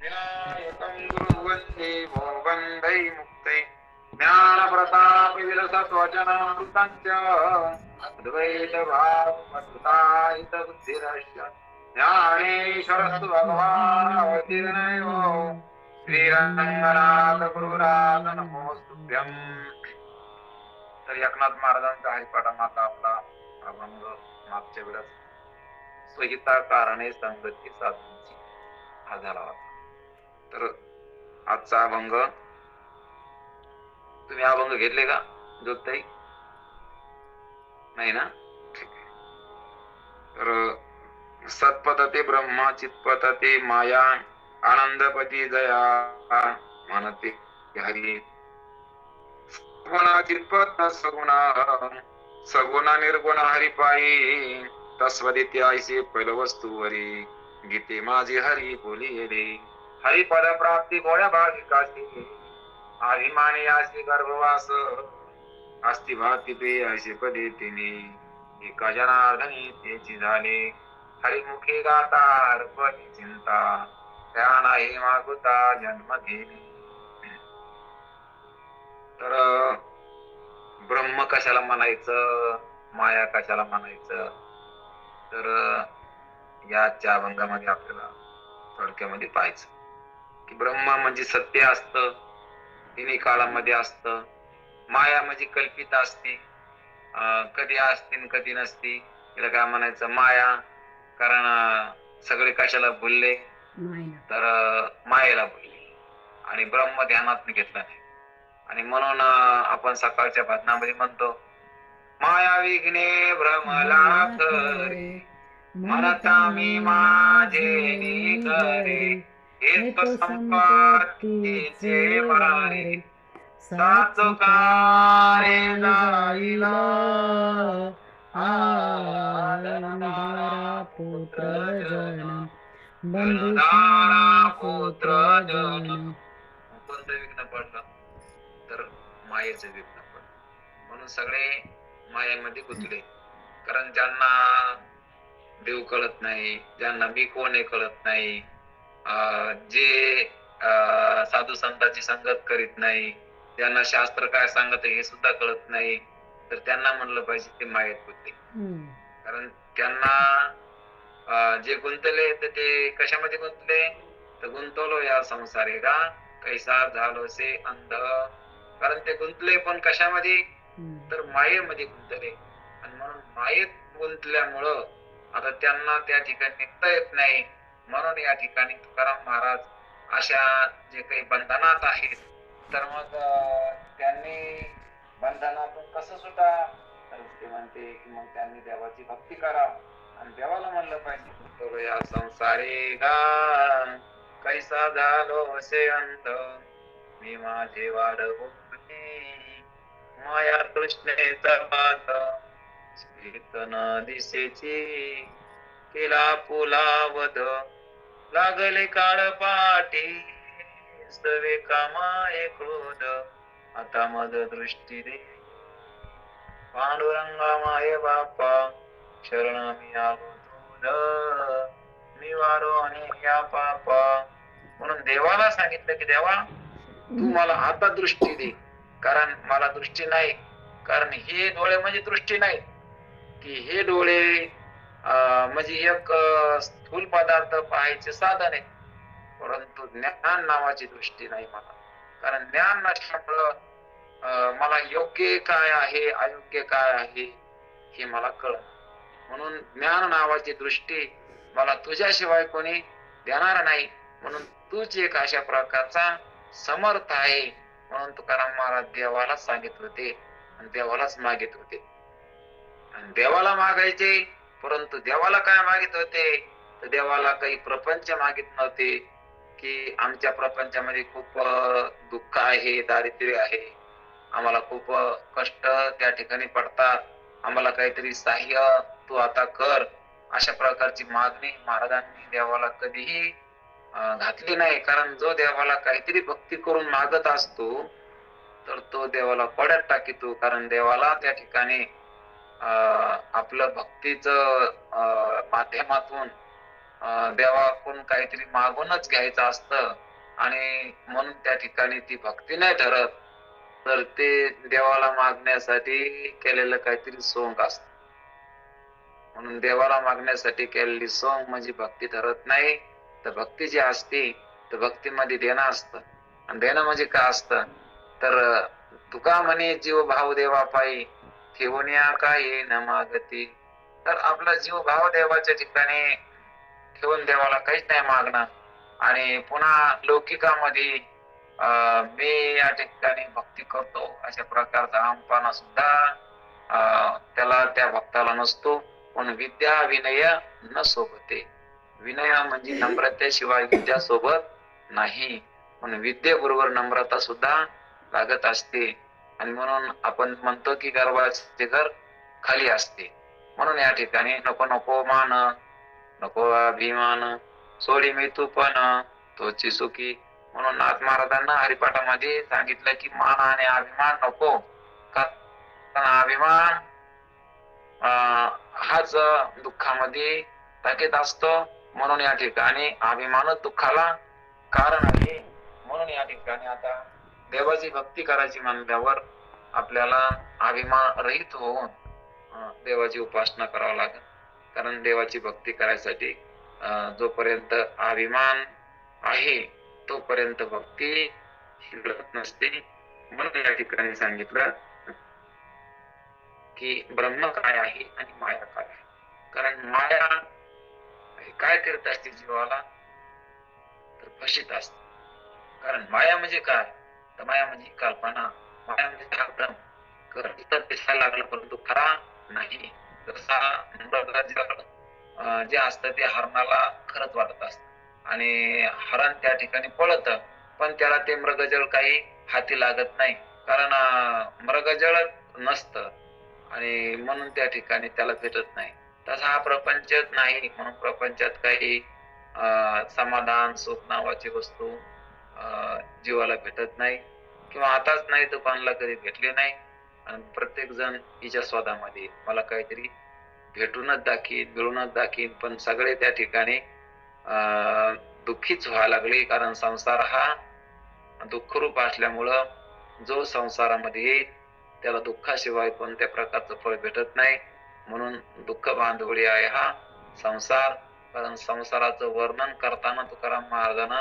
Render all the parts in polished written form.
विनायकं गुरुवन्दे भवन्दै मुक्ते ज्ञानप्रताप विलसत्वचनामृतञ्च अद्वैतभावमधुतायितबुद्धिरस्य ज्ञानेश्वरस्तु भगवान् अवतीर्णयो श्रीरंगनाथ गुरुराज नमोस्तुभ्यं. तर एकनाथ महाराजांचा हरिपाठामाता आपला अभंग मागच्या वेळेस स्वहिता कारणे संगती साधूंची हा झाला होता. तर आजचा अभंग तुम्ही अभंग घेतले का जोताई? नाही ना? ठीक आहे. तर सत्पतते ब्रह्मा चित्पतते माया आनंदपती जया म्हणते हरी सगुणा चित्पत सगुणा सगुणा निर्गुण हरिपायी तस्वदिती आयसे पहिल वस्तू वरी गीते माझी हरी बोली रे हरिपद प्राप्ती गोळ्या भाविकासी अभिमानी आशी गर्भवास अस्ति भाती पे ऐसे पदे तिने एका जनार्दनी त्याची झाले हरिमुखे गाता हरपती चिंता त्या नाही मागुता जन्म घेणे. तर ब्रह्म कशाला म्हणायचं, माया कशाला म्हणायचं, तर याच्या अभंगामध्ये आपल्याला थोडक्यामध्ये पाहायचं की ब्रह्म म्हणजे सत्य असतं, तिन्ही काळामध्ये असतं. माया म्हणजे कल्पित असते, कधी असते आणि कधी नसते. तिला काय म्हणायचं, माया. कारण सगळे कशाला बोलले, तर मायेला बोलले आणि ब्रह्म ध्यानात घेतलं नाही. आणि म्हणून आपण सकाळच्या भजनामध्ये म्हणतो, माया विघ्ने भ्रमला करे म्हणता मी माझे करे एक संपत्तीचे मारे साचकारे जाईला आनंदारा पुत्र जन बंधुधारा पुत्र जन. कोणतं विघ्न पडलं, तर मायेचं विघ्न पडलं. म्हणून सगळे मायेमध्ये गुंतले. कारण ज्यांना देव कळत नाही, ज्यांना मी कोण हे कळत नाही, जे साधू संतांची संगत करीत नाही, ज्यांना शास्त्र काय सांगत हे सुद्धा कळत नाही, तर त्यांना म्हणलं पाहिजे ते मायेत गुंतले. कारण त्यांना जे गुंतले तर ते कशामध्ये गुंतले, तर गुंतवलो या संसारे का कैसा झालो से अंध. कारण ते गुंतले पण कशामध्ये, तर मायेमध्ये गुंतले. आणि म्हणून मायेत गुंतल्यामुळं आता त्यांना त्या ठिकाणी निघता येत नाही. म्हणून या ठिकाणी तुकाराम महाराज अशा जे काही बंधनात आहेत, तर मग त्यांनी बंधनातून कसं सुटा, तर ते म्हणते की मग त्यांनी देवाची भक्ती करा आणि देवाला म्हणलं पाहिजे, या संसारे गा कैसा झालो से अंत मी माझे वाढवू माया कृष्णेचा पात चेतना दिसेची केला पुलावध लागले काळ पाठी सवे कामाये क्रोध आता मद दृष्टी दे पांडुरंगा माये बापा शरण मी आलो तुझ मी वारो आणि या पापा. म्हणून देवाला सांगितलं की देवा तू मला आता दृष्टी दे, कारण मला दृष्टी नाही. कारण हे डोळे म्हणजे दृष्टी नाही, की हे डोळे म्हणजे एक स्थूल पदार्थ पाहायचे साधन आहे, परंतु ज्ञान नावाची दृष्टी नाही मला. कारण ज्ञान नसल्यामुळं मला योग्य काय आहे अयोग्य काय आहे हे मला कळत. म्हणून ज्ञान नावाची दृष्टी मला तुझ्याशिवाय कोणी देणार नाही. म्हणून तूच एक अशा प्रकारचा समर्थ आहे. म्हणून तुकाराम महाराज देवाला सांगित होते आणि देवालाच मागित होते. आणि देवाला मागायचे, परंतु देवाला काय मागित होते, तर देवाला काही प्रपंच मागित नव्हते की आमच्या प्रपंचामध्ये खूप दुःख आहे, दारिद्र्य आहे, आम्हाला खूप कष्ट त्या ठिकाणी पडतात, आम्हाला काहीतरी सहाय्य तू आता कर. अशा प्रकारची मागणी महाराजांनी देवाला कधीही घातली नाही. कारण जो देवाला काहीतरी भक्ती करून मागत असतो तर तो देवाला पड्यात टाकीतो. कारण देवाला त्या ठिकाणी आपलं भक्तीच माध्यमातून देवाकडून काहीतरी मागूनच घ्यायचं असतं आणि म्हणून त्या ठिकाणी ती भक्ती नाही ठरत, तर ते देवाला मागण्यासाठी केलेलं काहीतरी सोंग असत. म्हणून देवाला मागण्यासाठी केलेली सोंग म्हणजे भक्ती ठरत नाही. तर भक्ती जी असते तर भक्तीमध्ये देणं असतं. आणि देणं म्हणजे काय असतं, तर तुका म्हणे जीव भाव देवा पायी ठेवून या काही न मागती. तर आपला जीव भाव देवाच्या ठिकाणी ठेवून देवाला काहीच नाही मागणार. आणि पुन्हा लौकिकामध्ये मी या ठिकाणी भक्ती करतो अशा प्रकारचा अहंपणा सुद्धा त्याला त्या भक्ताला नसतो. पण विद्या विनय न सोबते. विनय म्हणजे नम्रतेशिवाय विद्या सोबत नाही. पण विद्येबरोबर नम्रता सुद्धा लागत असते. आणि म्हणून आपण म्हणतो की गर्वाचे घर खाली असते. म्हणून या ठिकाणी नको नको मान, नको अभिमान, सोडी मी तू पण तोची सुखी. म्हणून नाथ महाराजांना हरिपाठामध्ये सांगितलं की मान आणि अभिमान नको. कारण अभिमान हाच दुःखामध्ये टाकीत असतो. म्हणून या ठिकाणी अभिमानच दुःखाला कारण आहे. म्हणून या ठिकाणी आता देवाची भक्ती करायची म्हणल्यावर आपल्याला अभिमान रहित होऊन देवाची उपासना करावी लागेल. कारण देवाची भक्ती करायसाठी जोपर्यंत अभिमान आहे तोपर्यंत भक्ती शिल्लक नसते. म्हणून या ठिकाणी सांगितलं की ब्रह्म काय आहे आणि माया काय आहे. कारण माया काय करत असते जीवाला, तर फशीत असते. कारण माया म्हणजे काय, तर माया म्हणजे कल्पना, माया म्हणजे हा भ्रम. तर दिसायला लागला परंतु खरा नाही. जसा जे असतं ते हरणाला खरंच वाटत असत आणि हरण त्या ठिकाणी पळत, पण त्याला ते मृगजळ काही हाती लागत नाही. कारण मृगजळ नसतं आणि म्हणून त्या ठिकाणी त्याला भेटत नाही. तसा हा प्रपंच नाही. म्हणून प्रपंचात काही समाधान सुख नावाची वस्तू जीवाला भेटत नाही किंवा आताच नाही तर कोणाला कधी भेटले नाही. आणि प्रत्येक जण हिच्या स्वादामध्ये मला काहीतरी भेटूनच दाखीन, मिळूनच दाखीन, पण सगळे त्या ठिकाणी दुःखीच व्हायला लागले. कारण संसार हा दुःखरूप असल्यामुळं जो संसारामध्ये येईल त्याला दुःखाशिवाय कोणत्या प्रकारचं फळ भेटत नाही. म्हणून दुःख बांधवडी आहे हा संसार. कारण संसाराचं वर्णन करताना तुकाराम महाराजांना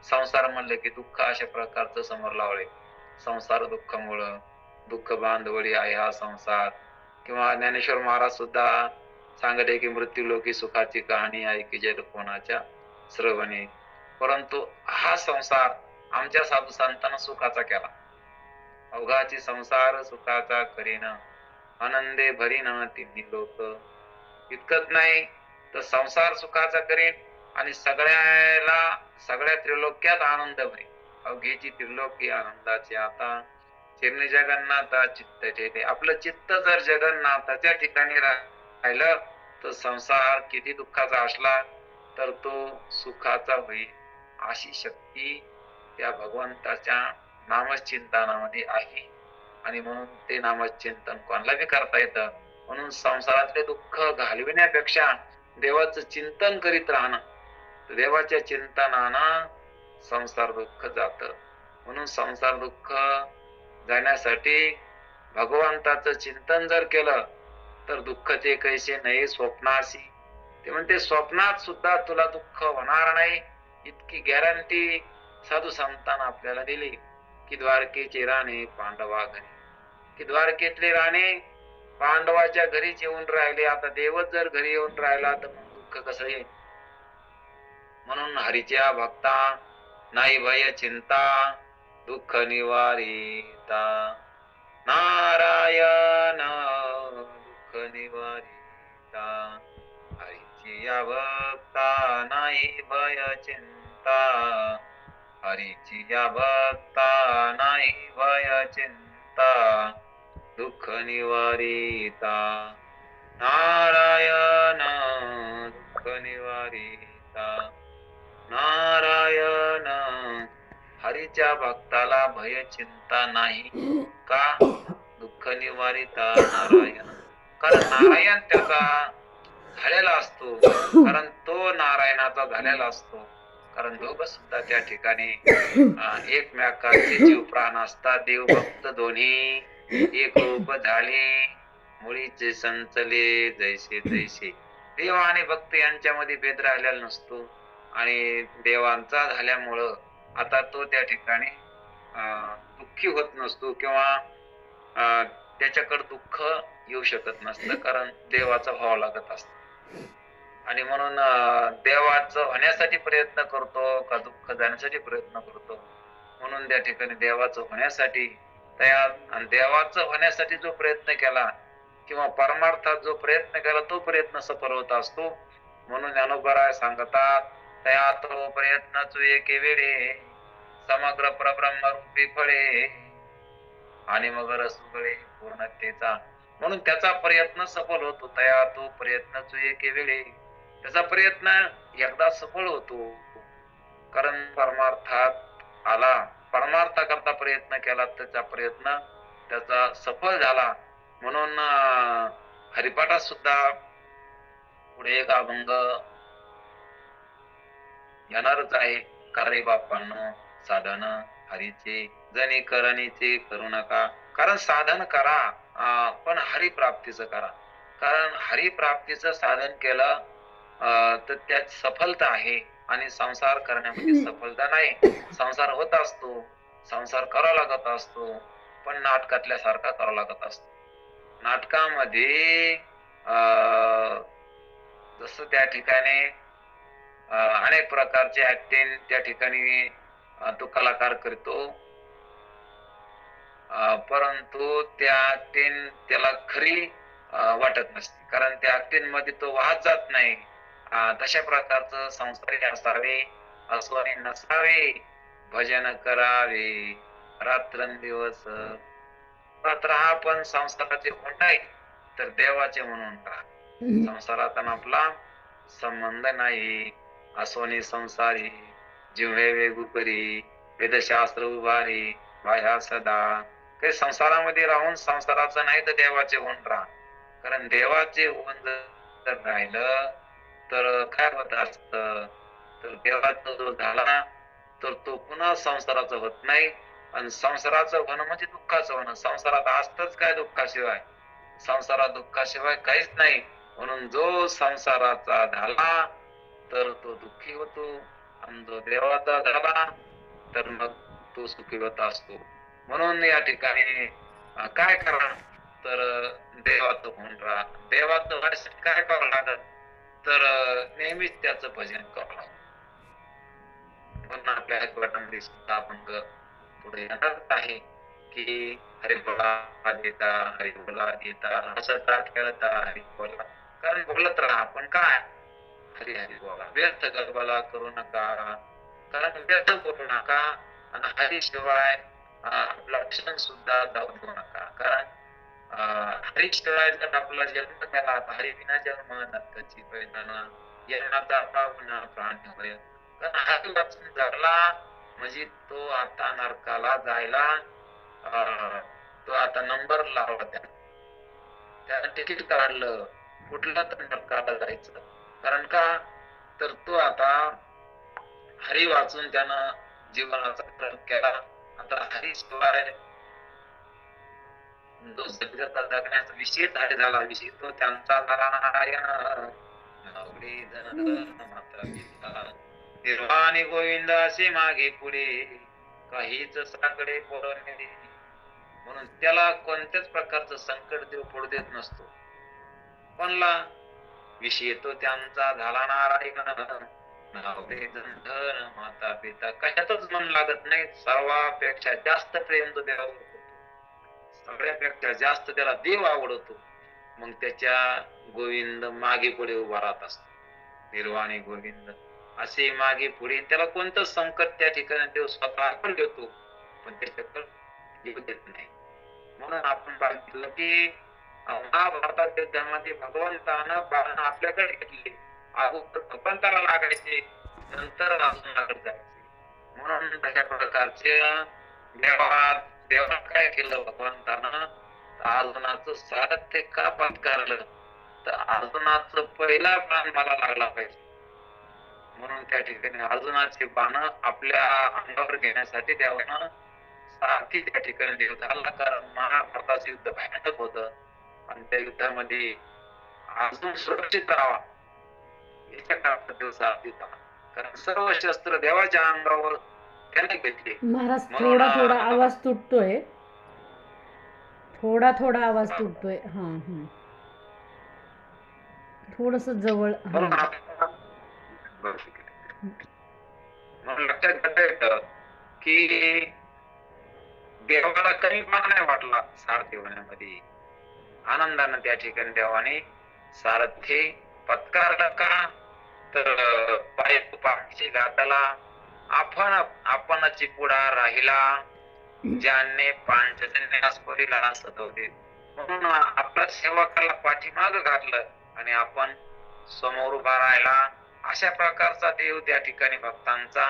संसार म्हणले की दुःख अशा प्रकारचं समोर लावले. संसार दुःखामुळं, दुःख बांधवडी आहे हा संसार. किंवा ज्ञानेश्वर महाराज सुद्धा सांगते की मृत्यू लोकी सुखाची कहाणी ऐकी जर कोणाच्या श्रवणे. परंतु हा संसार आमच्या साधू संतांना सुखाचा केला. अवघाची संसार सुखाचा करीन, आनंदे भरीन तिन्ही लोक. इतकंच नाही तर संसार सुखाचा करीन आणि सगळ्या त्रिलोक्यात आनंद भरीन. अवघेची त्रिलोकी आनंदाची आता चिरणी जगन्नाथा चित्त ठेते. आपलं चित्त जर जगन्नाथाच्या ठिकाणी राहिलं तर संसार किती दुःखाचा असला तर तो सुखाचा होईल. अशी शक्ती त्या भगवंताच्या नामचिंतनामध्ये आहे. आणि म्हणून ते नामचिंतन कोणाला बी करता येतं. म्हणून संसारातले दुःख घालविण्यापेक्षा देवाचं चिंतन करीत राहणं, देवाच्या चिंतनानं संसार दुःख जात. म्हणून संसार दुःख जाण्यासाठी भगवंताचं चिंतन जर केलं तर दुःख ते कैसे नाही स्वप्नाशी. ते म्हणते स्वप्नात सुद्धा तुला दुःख होणार नाही इतकी गॅरंटी साधू संतांना आपल्याला दिली. की द्वारकेचे राणे पांडवा घरी, की द्वारकेतले राणे पांडवाच्या घरीच येऊन राहिले. आता देवच जर घरी येऊन राहिला तर दुःख कसं येईल. म्हणून हरीच्या भक्ता नाही भय चिंता, दुःख निवारिता नारायण दुःख निवारिता. हरीची या भक्ता नाही भय चिंता, हरीची या भक्ता नाही भय चिंता, दुःख निवारिता नारायण दुःख निवारिता नारायण. हरीच्या भक्ताला भय चिंता नाही का, दुःख निवारिता नारायण. कारण नारायण त्याचा झालेला असतो, कारण तो नारायणाचा झालेला असतो. कारण दोघ सुद्धा त्या ठिकाणी एकमेकांचे जीव प्राण असतात. देव भक्त दोन्ही एक रूप झाले, मुळीचे संचले जैसे तैसे. देव आणि भक्त यांच्यामध्ये भेद राहिलेला नसतो आणि देवांचा झाल्यामुळं आता तो त्या ठिकाणी दुःखी होत नसतो किंवा त्याच्याकडे दुःख येऊ शकत नसतं, कारण देवाचा भाव लागत असतो. आणि म्हणून देवाचं होण्यासाठी प्रयत्न करतो का दुःख जाण्यासाठी प्रयत्न करतो. म्हणून त्या ठिकाणी देवाचं होण्यासाठी तयार आणि देवाचं होण्यासाठी जो प्रयत्न केला किंवा परमार्थात जो प्रयत्न केला तो प्रयत्न सफल होत असतो. म्हणून ज्ञानोबराय सांगतात, तया तो प्रयत्न एके वेळे समग्र परब्रह्म रूपी फळे आणि मग रसुगळे पूर्णतेचा. म्हणून त्याचा प्रयत्न सफल होतो. तया तो प्रयत्न एके वेळे, त्याचा प्रयत्न एकदा सफल होतो, कारण परमार्थात आला, परमार्थाकरता प्रयत्न केला, त्याचा प्रयत्न त्याचा सफल झाला. म्हणून हरिपाठात सुद्धा पुढे एक अभंग येणारच आहे. कार्य बापांनो साधन हरीचे जणी करणीचे करू नका. कारण साधन करा पण हरिप्राप्तीचं करा. कारण हरिप्राप्तीचं साधन केलं तर त्यात सफलता आहे आणि संसार करण्यामध्ये सफलता नाही. संसार होत असतो, संसार करावा लागत असतो, पण नाटकातल्या सारखा करावा लागत असतो. नाटकामध्ये जसं त्या ठिकाणी अनेक प्रकारचे ऍक्टिंग त्या ठिकाणी तो कलाकार करतो, परंतु त्या ऍक्टिंग त्याला खरी वाटत नसते, कारण त्या ऍक्टिंग मध्ये तो वाहत जात नाही. तशा प्रकारचं संस्कारी असावे, अस्वानी नसावे, भजन करावे रात्रंदिवस. रात्र हा पण संसाराचे होत आहे तर देवाचे म्हणून का संसारात आपला संबंध नाही. असोनी संसारी जिव्हे वेगू करी, वेदशास्त्र उभारी बाह्या सदा. काही संसारामध्ये राहून संसाराचं नाही तर देवाचे होऊन राहा. कारण देवाचे होऊन जर राहिलं तर काय होत असत, तर देवाचा जो झाला तर तो पुन्हा संसाराचं होत नाही. आणि संसाराचं होणं म्हणजे दुःखाचं होणं. संसारात असतच काय दुःखाशिवाय, संसारात दुःखाशिवाय काहीच नाही. म्हणून जो संसाराचा झाला तर तो दुःखी होतो आणि जो देवाचा झाला तर मग तो सुखी होत असतो. म्हणून या ठिकाणी काय करा तर देवाचं होऊन राहा. देवाचं व्हायसाठी काय करावं लागत तर नेहमीच त्याचं भजन करावं लागत. म्हणून आपल्या ऐकवाटामध्ये सुद्धा आपण पुढे येणार आहे की हरी बोला देता, हरी बोला देता, हसता खेळता हरी बोला. कारण बोलत राहा पण काय हरी हरी बोला. व्यर्थ गलबला करू नका, कारण व्यर्थ करू नका. आणि हरी शिवाय आपला क्षण सुद्धा जाऊ देऊ नका. कारण हरी शिवाय जर आपला जन्म केला तर हरी विना जन्म नरकाची पैदाना येण्याचा पाहुणा प्राणी होय. कारण हरी वाचून जगला म्हणजे तो आता नरकाला जायला तो आता नंबर लावला. त्यानं तिकीट काढलं कुठला तर नरकाला जायचं. कारण का तर तो आता हरी वाचून त्यानं जीवनाचा प्रयोग केला. आता हरी शिवाय जो जगण्याचा विषय झाला, विषय तो त्यांचा झाला नारायण. निर्वाणी गोविंद असे मागे पुढे काहीच साकडे पोरणे. म्हणून त्याला कोणत्याच प्रकारचं संकट देव पडू देत नसतो. कोणला विषय तो त्यांचा झाला नारायण. माता पिता कशातच मन लागत नाही. सर्वापेक्षा जास्त प्रेम तो देवावर करतो, सगळ्यापेक्षा जास्त त्याला देव आवडतो. मग त्याच्या गोविंद मागे पुढे उभा राहत असतो. निर्वाणी गोविंद असे मागे पुढे त्याला कोणतं संकट त्या ठिकाणी देव स्वतः पण देतो, पण त्याच्याकडे येऊ देत नाही. म्हणून आपण पाहिलं की महाभारताच्या जन्माचे भगवंतानं बाण आपल्याकडे घेतले. अगोदर भगवंताला लागायचे, नंतर अर्जुनाकडे जायचे. म्हणून तशा प्रकारचे देवात काय केलं भगवंतानं, अर्जुनाचं सारथ्य का पत्कारलं तर अर्जुनाचं पहिला बाण मला लागला पाहिजे, म्हणून त्या ठिकाणी अर्जुनाची बाण आपल्या अंगावर घेण्यासाठी देवानं सारखी त्या ठिकाणी देव झाला. कारण महाभारताचं युद्ध भयानक होतं आणि त्या युद्धामध्ये अर्जुन सुरक्षित राहावा याच्या काळात देव साथ देत होता. कारण सर्व शस्त्र देवाच्या अंगावर त्याने घेतले. महाराज म्हणून थोडा थोडा आवाज तुटतोय, थोडा आवाज तुटतोय. हा थोडस जवळ. म्हणून लक्षात घेता येतं की देवाला कमीपणा नाही वाटला सारथी होण्यामध्ये. आनंदानं त्या ठिकाणी देवाने सारथी पत्कारला का तर पायी घाताला आपणच पुढा राहिला ज्याने पांचजन्यास्परीला सजवले. म्हणून आपल्या सेवकाला पाठीमाग घातलं आणि आपण समोर उभा राहिला. अशा प्रकारचा देव त्या ठिकाणी भक्तांचा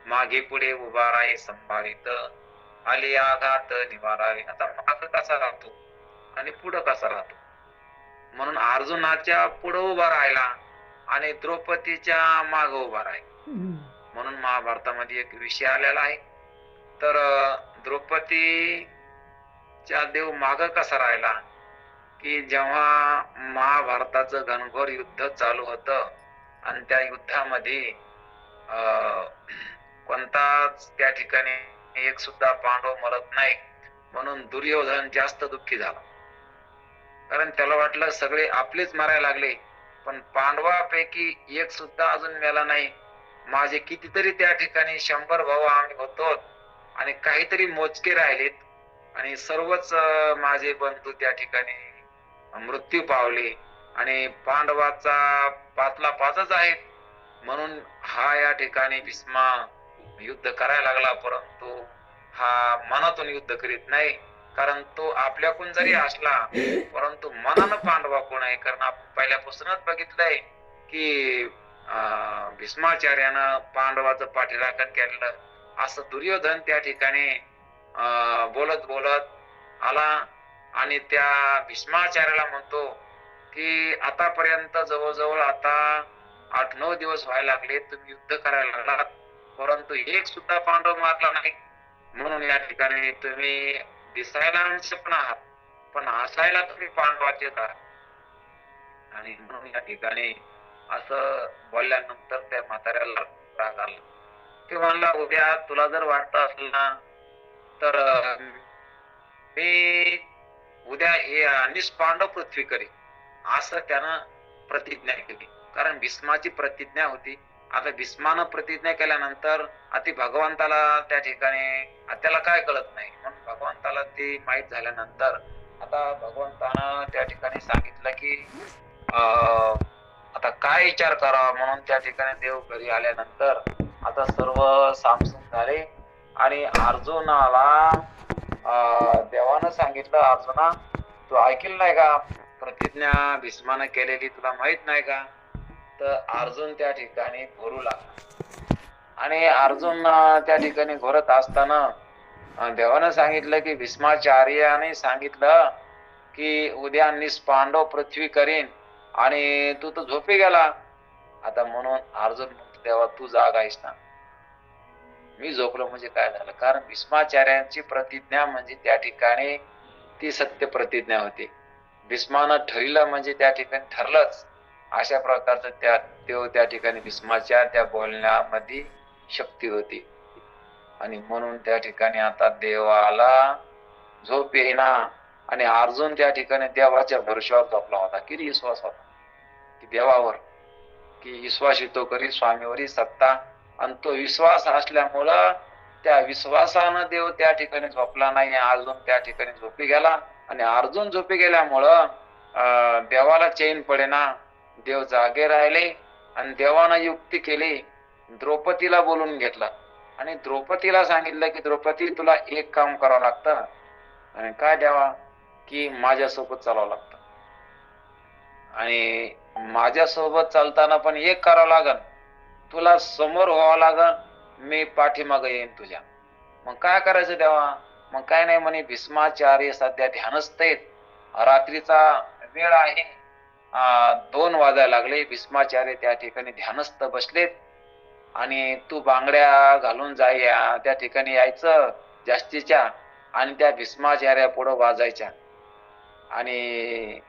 मागे पुढे उभा राही संभावित आली आघात निवारावे. आता माग कसा राहतो आणि पुढं कसा राहतो, म्हणून अर्जुनाच्या पुढे उभा राहिला आणि द्रौपदीच्या माग उभा राहिला. म्हणून महाभारतामध्ये एक विषय आलेला आहे. तर द्रौपदीच्या देव माग कसा राहिला की जेव्हा महाभारताचं घनघोर युद्ध चालू होतं आणि त्या युद्धामध्ये कोणताच त्या ठिकाणी एक सुद्धा पांडव मरत नाही, म्हणून दुर्योधन जास्त दुःखी झाला. कारण त्याला वाटलं सगळे आपलेच मारायला लागले, पण पांडवापैकी एक सुद्धा अजून मेला नाही. माझे कितीतरी त्या ठिकाणी 100 भाऊ आम्ही होतो आणि काहीतरी मोजके राहिलेत आणि सर्वच माझे बंधू त्या ठिकाणी मृत्यू पावले आणि पांडवाचा पाचला पाचच आहेत. म्हणून हा या ठिकाणी भीष्मा युद्ध करायला लागला, परंतु हा मनातून युद्ध करीत नाही. कारण तो आपल्याकडून जरी असला परंतु मनानं पांडवा कोण आहे. कारण आपण पहिल्यापासूनच बघितलंय की भीष्माचार्यानं पांडवाचं पाठीराखण केलं. असं दुर्योधन त्या ठिकाणी बोलत बोलत आला आणि त्या भीष्माचार्याला म्हणतो की आतापर्यंत जवळजवळ आता 8-9 दिवस व्हायला लागले, तुम्ही युद्ध करायला लागलात परंतु एक सुद्धा पांडव मारला नाही. म्हणून या ठिकाणी तुम्ही दिसायला अंश पण आहात पण हसायला तुम्ही पांडवाचे आहात. आणि म्हणून या ठिकाणी असं बोलल्यानंतर त्या म्हाताऱ्याला राग आला. ते म्हणला उद्या तुला जर वाटत असेल ना तर मी उद्या हे निष्पांडव पृथ्वी करी, असं त्यानं प्रतिज्ञा केली. कारण भीष्माची प्रतिज्ञा होती. आता भीष्मानं प्रतिज्ञा केल्यानंतर अति भगवंताला त्या ठिकाणी त्याला काय कळत नाही, म्हणून भगवंताला ते माहित झाल्यानंतर आता भगवंतानं त्या ठिकाणी सांगितलं की आता काय विचार करावा. म्हणून त्या ठिकाणी देव घरी आल्यानंतर आता सर्व सामसूम झाले आणि अर्जुनाला देवानं सांगितलं, अर्जुना तू ऐकलं नाही का प्रतिज्ञा भीष्मानं केलेली, तुला माहित नाही का. तर अर्जुन त्या ठिकाणी घोरू लागला आणि अर्जुन त्या ठिकाणी घोरत असताना देवानं सांगितलं की भीष्माचार्याने सांगितलं की उद्या निष्पांडव पृथ्वी करीन आणि तू तर झोपी गेला. आता म्हणून अर्जुन म्हणतो देवा तू जाग आहेस ना, मी झोपलो म्हणजे काय झालं. कारण भीष्माचार्यांची प्रतिज्ञा म्हणजे त्या ठिकाणी ती सत्य प्रतिज्ञा होती. भीष्मानं ठरलं म्हणजे त्या ठिकाणी ठरलंच. अशा प्रकारचं त्या ठिकाणी भीष्माच्या त्या बोलण्यामध्ये शक्ती होती. आणि म्हणून त्या ठिकाणी आता देवाला झोप येईना आणि अर्जुन त्या ठिकाणी देवाच्या भरोश्यावर झोपला होता. किती विश्वास होता की देवावर, की विश्वास येतो करी स्वामीवरी सत्ता. आणि तो विश्वास असल्यामुळं त्या विश्वासानं देव त्या ठिकाणी झोपला नाही. अर्जुन त्या ठिकाणी झोपी गेला आणि अर्जुन झोपी गेल्यामुळं देवाला चैन पडेना. देव जागे राहिले आणि देवानं युक्ती केली, द्रौपदीला बोलून घेतला आणि द्रौपदीला सांगितलं की द्रौपदी तुला एक काम करावं लागतं. आणि काय देवा की माझ्यासोबत चालावं लागतं आणि माझ्यासोबत चालताना पण एक करावं लागल, तुला समोर व्हावं लागल, मी पाठीमागे येईन तुझ्या. मग काय करायचं देवा. मग काय नाही म्हणे भीष्माचार्य सध्या ध्यानस्थ आहेत, रात्रीचा वेळ आहे 2 वाजायला लागले. भीष्माचार्य त्या ठिकाणी ध्यानस्थ बसलेत आणि तू बांगड्या घालून जाय त्या ठिकाणी यायचं जास्तीच्या आणि त्या भीष्माचार्या पुढं वाजायच्या आणि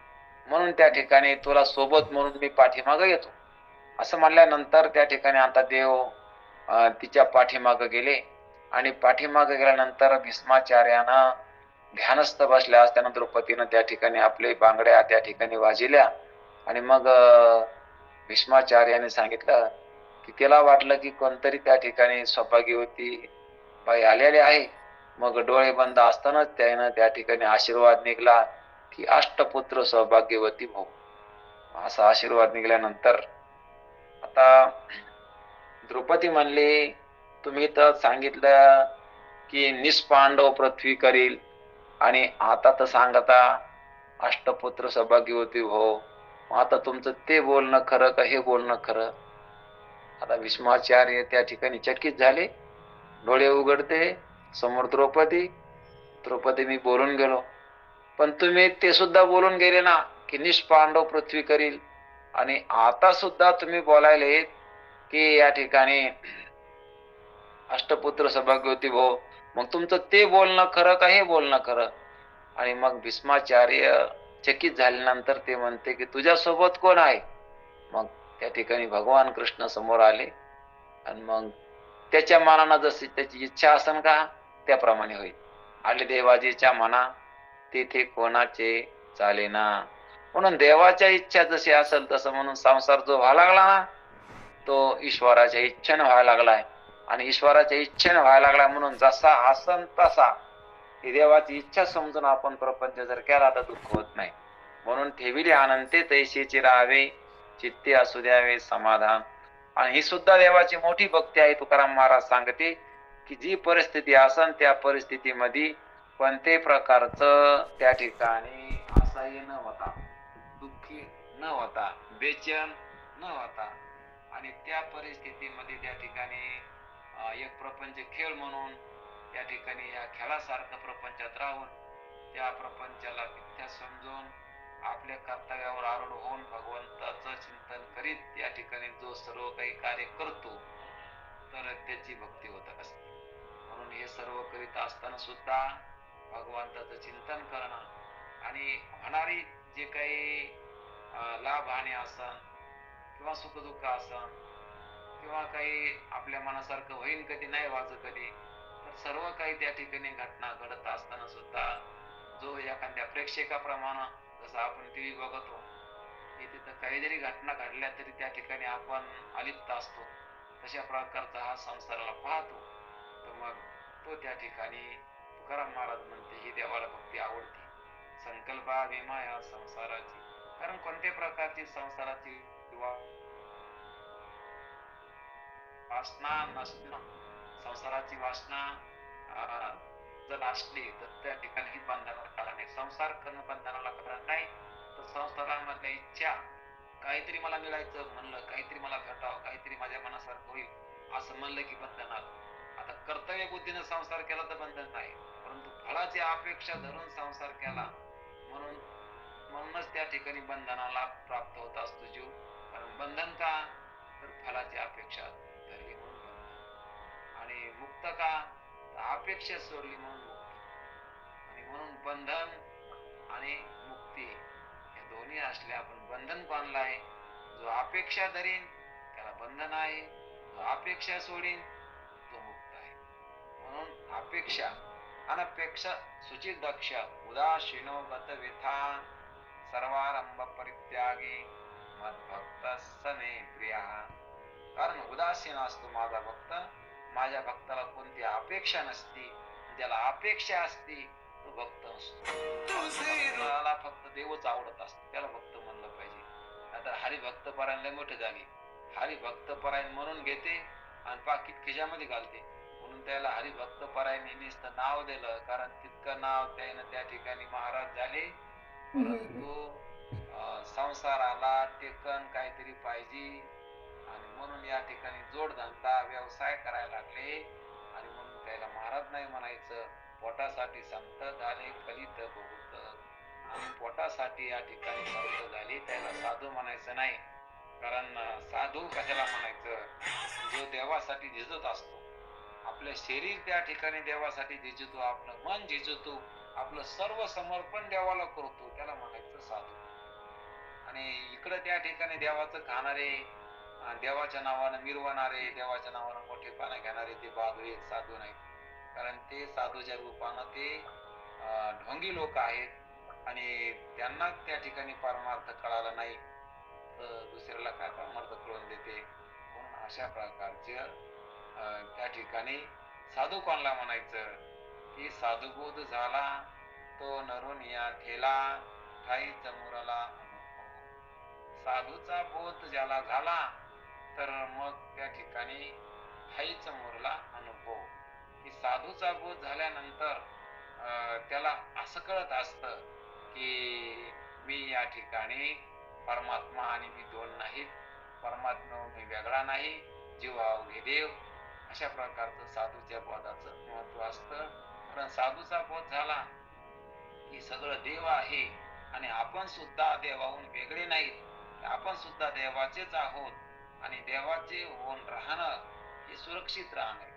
म्हणून त्या ठिकाणी तुला सोबत म्हणून मी पाठीमागे येतो असं म्हणल्यानंतर त्या ठिकाणी आता देव तिच्या पाठीमागे गेले आणि पाठीमागे गेल्यानंतर भीष्माचार्यानं ध्यानस्थ बसल्या असताना द्रौपदीनं त्या ठिकाणी आपले बांगड्या त्या ठिकाणी वाजिल्या आणि मग भीष्माचार्याने सांगितलं की त्याला वाटलं की कोणतरी त्या ठिकाणी सौभाग्यवती बाई आलेली आहे. मग डोळे बंद असतानाच त्यानं त्या ठिकाणी आशीर्वाद निघाला की अष्टपुत्र सौभाग्यवती भाऊ असा आशीर्वाद निघाल्यानंतर आता द्रौपदी म्हणली तुम्ही तर सांगितलं की निष्पांडव पृथ्वी करील आणि आता तर सांगता अष्टपुत्र सौभाग्यवती हो आता तुमचं ते बोलणं खरं का हे बोलणं खरं. आता भीष्माचार्य त्या ठिकाणी चकित झाले. डोळे उघडते समोर द्रौपदी मी बोलून गेलो पण तुम्ही ते सुद्धा बोलून गेले ना की निष्पांडव पृथ्वी करील आणि आता सुद्धा तुम्ही बोलायले की या ठिकाणी अष्टपुत्र सौभाग्यवती भाऊ मग तुमचं ते बोलणं खरं का हे बोलणं खरं. आणि मग भीष्माचार्य चकित झाल्यानंतर ते म्हणते की तुझ्या सोबत कोण आहे. मग त्या ठिकाणी भगवान कृष्ण समोर आले आणि मग त्याच्या मनानं जशी त्याची इच्छा असेल का त्याप्रमाणे होईल. आले देवाजीच्या मना तेथे कोणाचे चालेना म्हणून देवाच्या इच्छा जशी असेल तसं म्हणून संसार जो व्हायला लागला ना तो ईश्वराच्या इच्छेने व्हायला लागलाय आणि ईश्वराच्या इच्छेने व्हायला लागलाय म्हणून जसा असन तसा ही देवाची इच्छा समजून आपण प्रपंच जर केला तर दुःख होत नाही. म्हणून ठेविले अनंते तैसेचे राहावे चित्ते असू द्यावे समाधान. आणि ही सुद्धा देवाची मोठी भक्ती आहे. तुकाराम महाराज सांगते की जी परिस्थिती असन त्या परिस्थितीमध्ये कोणत्याही प्रकारचं त्या ठिकाणी असह्य न होता दुःखी न होता बेचैन न होता आणि त्या परिस्थितीमध्ये त्या ठिकाणी एक प्रपंच खेळ म्हणून त्या ठिकाणी या खेळासारखं प्रपंचात राहून त्या प्रपंचाला मिथ्या समजून आपल्या कर्तव्यावर आरूढ होऊन भगवंताचं चिंतन करीत त्या ठिकाणी जो सर्व काही कार्य करतो तर त्याची भक्ती होत असते. म्हणून हे सर्व करीत असताना सुद्धा भगवंताचं चिंतन करणं आणि होणारी जे काही लाभ हानी असन किंवा सुखदुःख असन किंवा काही आपल्या मनासारखं होईल कधी नाही व्हायचं कधी तर सर्व काही त्या ठिकाणी घटना घडत असताना सुद्धा जो एखाद्या प्रेक्षकाप्रमाणे जसं आपण टीव्ही बघतो तिथं काही जरी घटना घडल्या तरी त्या ठिकाणी आपण अलिप्त असतो तशा प्रकारचा हा संसाराला पाहतो. तर मग तो त्या ठिकाणी तुकाराम महाराज म्हणते ही देवाला भक्ती आवडते. संकल्पा विमा या संसाराची कारण कोणत्या प्रकारची संसाराची वासना नसणं संसाराची वासना जर असली तर त्या ठिकाणी बंधनाला कारण आहे. संसार करणं बंधनाला कारण नाही तर संसारामधल्या इच्छा काहीतरी मला मिळायचं म्हणलं काहीतरी मला भेटावं काहीतरी माझ्या मनासारखं होईल असं म्हणलं की बंधन आलं. आता कर्तव्य बुद्धीनं संसार केला तर बंधन नाही परंतु फळाची अपेक्षा धरून संसार केला म्हणूनच त्या ठिकाणी बंधनाला प्राप्त होत असतो जीव. कारण बंधन का तर फळाची अपेक्षा धरली म्हणून बंधन आणि मुक्त का तर अपेक्षा सोडली म्हणून मुक्ती. आणि म्हणून बंधन आणि मुक्ती हे दोन्ही असले आपण बंधन कोणला आहे जो अपेक्षा धरीन त्याला बंधन आहे जो अपेक्षा सोडीन तो मुक्त आहे. म्हणून अपेक्षा अनपेक्षा सुचित दक्ष उदासीनो गत विथा सर्वारंभ परित्यागी मद्भक्त समे प्रिया. कारण उदासीन असतो माझा भक्त माझ्या भक्ताला कोणती अपेक्षा नसती ज्याला अपेक्षा असती तो भक्त असतो. भक्ताला फक्त देवच आवडत असतो त्याला भक्त म्हणलं पाहिजे. आता हरिभक्त परायण मोठे झाले हरिभक्त परायण म्हणून घेते आणि पाकिट खिशामध्ये घालते म्हणून त्याला हरिभक्त परायण नुसतं नाव दिलं कारण तितकं नाव त्यानं त्या ठिकाणी महाराज झाले. परंतु संसाराला टेकन काहीतरी पाहिजे आणि म्हणून या ठिकाणी जोडधंदा व्यवसाय करायला लागले आणि म्हणून त्याला महाराज नाही म्हणायचं. पोटासाठी संत झाले कलित बहुत पोटासाठी या ठिकाणी समर्थ झाली त्याला साधू म्हणायचं नाही. कारण साधू कशाला म्हणायचं, जो देवासाठी झिजत असतो. आपलं शरीर त्या ठिकाणी देवासाठी झिजतो, आपलं मन झिजतो, आपलं सर्व समर्पण देवाला करतो, त्याला म्हणायचं साधू. आणि इकडं त्या ठिकाणी देवाचं खाणारे, देवाच्या नावानं मिरवणारे, देवाच्या नावानं मोठेपणा घेणारे ते बाजू एक साधू नाही. कारण ते साधूच्या रूपानं ते ढोंगी लोक आहेत आणि त्यांना त्या ठिकाणी परमार्थ कळाला नाही तर दुसऱ्याला काय परमार्थ कळून देते. म्हणून अशा प्रकारचे त्या ठिकाणी साधू कोणाला म्हणायचं की साधुबोध झाला तो नरून या ठेला ठाई चमुराला अनुभव. साधूचा बोध ज्याला झाला तर मग त्या ठिकाणी ठाई चमुरला अनुभव. की साधूचा बोध झाल्यानंतर त्याला असं कळत असतं की मी या ठिकाणी परमात्मा आणि मी दोन नाहीत, परमात्मा मी वेगळा नाही, जीव अवघे देव. अशा प्रकारचं साधूच्या बोधाचं महत्व असतं. कारण साधूचा बोध झाला की सगळं देव आहे आणि आपण सुद्धा देवाहून वेगळे नाहीत, आपण सुद्धा देवाचेच आहोत आणि देवाचे होऊन राहणं हे सुरक्षित राहणं.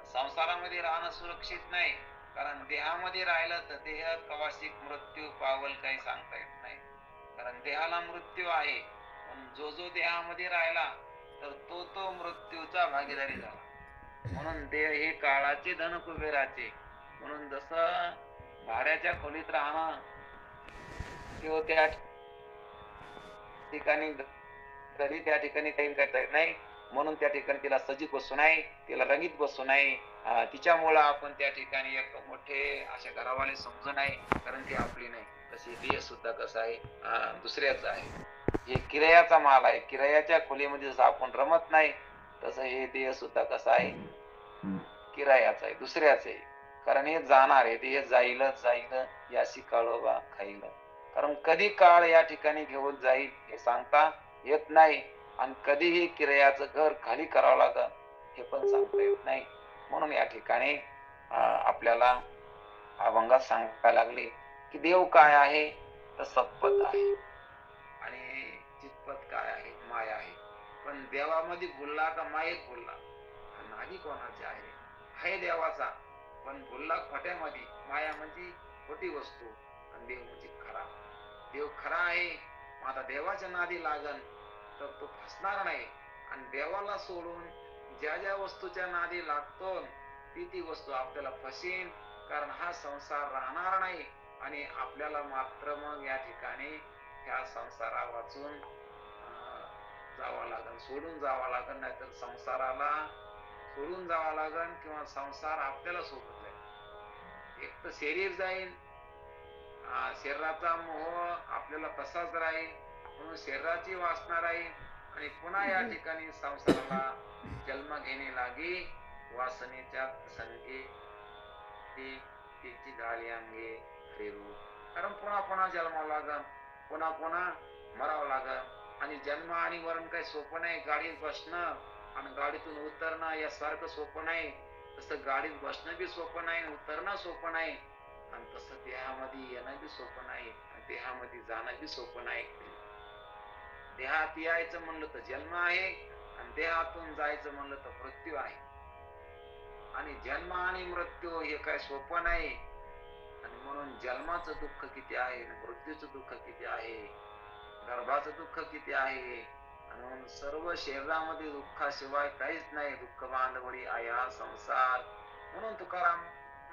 संसारामध्ये राहणं सुरक्षित नाही, कारण देहामध्ये राहिलं तर देह कवाशिक मृत्यू पावल काही सांगता येत नाही. कारण देहाला मृत्यू आहे, पण जो जो देहामध्ये राहिला तर तो तो मृत्यूचा भागीदारी झाला. म्हणून देह हे काळाचे धन कुबेराचे. म्हणून जसं भाड्याच्या खोलीत राहणं किंवा त्या ठिकाणी तरी त्या ठिकाणी काही करता येत नाही, म्हणून त्या ठिकाणी तिला सजीत बसू नाही, तिला रंगीत बसू नाही. तिच्यामुळं आपण त्या ठिकाणी एक मोठे अशा घरावाले समजू नाही, कारण ती आपली नाही. तशी देह सुद्धा कसं आहे, दुसऱ्याच आहे. हे किरायाचा माल आहे. किरायाच्या खोलीमध्ये जसं आपण रमत नाही तसं हे देह सुद्धा कसं आहे, किरायाचा आहे, दुसऱ्याच आहे. कारण हे जाणार आहे, हे जाईलच जाईल, याशी काळोबा खाईल. कारण कधी काळ या ठिकाणी घेऊन जाईल हे सांगता येत नाही आणि कधीही किरायाचं घर खाली करावं लागल हे पण सांगता येत नाही. म्हणून या ठिकाणी आपल्याला अभंगात सांगायला लागले की देव काय आहे तर सत्पथ आहे आणि चितपथ काय आहे, माया आहे. पण देवामध्ये भुलला का मायेत भुलला. नादी कोणाची आहे देवाचा, पण भुलला खोट्यामध्ये. माया म्हणजे खोटी वस्तू आणि देव म्हणजे खरा. देव खरा आहे, आता देवाच्या नादी लागन तर तो फसणार नाही. आणि देवाला सोडून ज्या ज्या वस्तूच्या नादी लागतो ती वस्तू आपल्याला फसेल. कारण हा संसार राहणार नाही आणि आपल्याला मात्र मग या ठिकाणी ह्या संसारा वाचून जावं लागेल, सोडून जावं लागेल. नाहीतर संसाराला सोडून जावं लागेल किंवा संसार आपल्याला सोडून जाईल. एक तर शरीर जाईल, शरीराचा मोह आपल्याला तसाच राहील, म्हणून शरीराची वासना राहील आणि पुन्हा या ठिकाणी संसाराला जन्म घेणे लागे. वासनेच्या संगे तिची झाली अंगे फिरू. कारण पुन्हा पुन्हा जन्मावं लागल, पुन्हा पुन्हा मरावं लागल. आणि जन्म आणि मरण काही सोपं नाही. गाडीत बसणं आणि गाडीतून उतरणं यासारखं सोपं नाही. तसं गाडीत बसणं बी सोपं नाही, उतरणं सोपं नाही. आणि तसं देहामध्ये येणं बी सोपं नाही, देहामध्ये जाणं बी सोपं नाही. देहात यायचं म्हणलं तर जन्म आहे आणि देहातून जायचं म्हणलं तर मृत्यू आहे. आणि जन्म आणि मृत्यू हे काय सोपं नाही. आणि म्हणून जन्माचं दुःख किती आहे, मृत्यूचं दुःख किती आहे, गर्भाचं दुःख किती आहे. म्हणून सर्व शरीरामध्ये दुःखाशिवाय काहीच नाही. दुःख बांधवडी आया संसार. म्हणून तुकाराम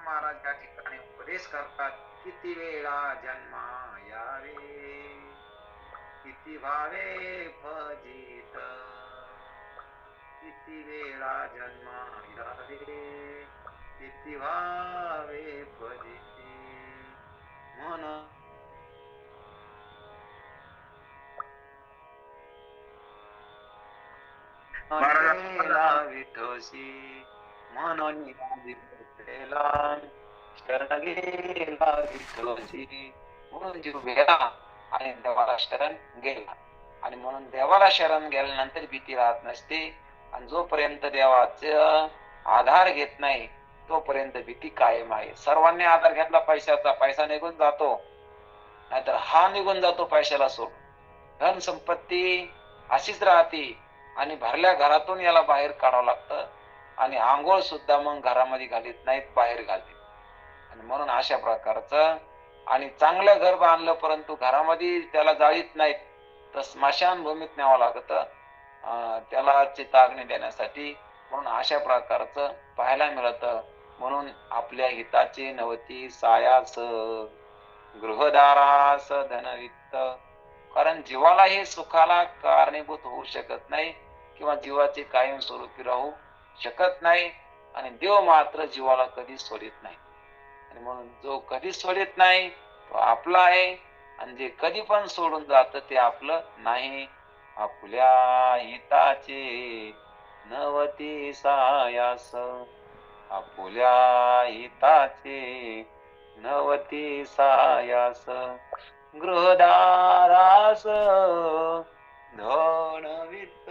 महाराज त्या ठिकाणी उपदेश करतात, किती वेळा जन्मा यावे किती भावे फजित, किती वेळा जन्मा यावे किती भावे फजिती. म्हणून विठोशी म्हणून शरण गेला विठोशी. म्हणून जीव गेला आणि देवाला शरण गेला. आणि म्हणून देवाला शरण गेल्यानंतर भीती राहत नसते. आणि जोपर्यंत देवाचा आधार घेत नाही तोपर्यंत भीती कायम आहे. सर्वांनी आधार घेतला पैशाचा, पैसा निघून जातो. नाहीतर हा निघून जातो पैशाला सोडून. धन संपत्ती अशीच राहते आणि भरल्या घरातून याला बाहेर काढावं लागतं आणि आंघोळ सुद्धा मग घरामध्ये घालीत नाहीत, बाहेर घालतील. आणि म्हणून अशा प्रकारचं आणि चांगलं घर बांधलं परंतु घरामध्ये त्याला जाळीत नाहीत तर स्मशानभूमीत न्यावं लागतं त्याला चिताग्नी देण्यासाठी. म्हणून अशा प्रकारचं पाहायला मिळतं. म्हणून आपल्या हिताचे नवती सायास गृहदारास धनवित्त. कारण जीवाला हे सुखाला कारणीभूत होऊ शकत नाही किंवा जीवाचे कायमस्वरूपी राहू शकत नाही आणि देव मात्र जीवाला कधीच सोडित नाही. आणि म्हणून जो कधीच सोडित नाही तो आपला आहे आणि जे कधी पण सोडून जात ते आपलं नाही. आपल्या हिताचे नवती सायास, आपुल्या हिताचे नवती सायास, गृहदारास धनवित्त,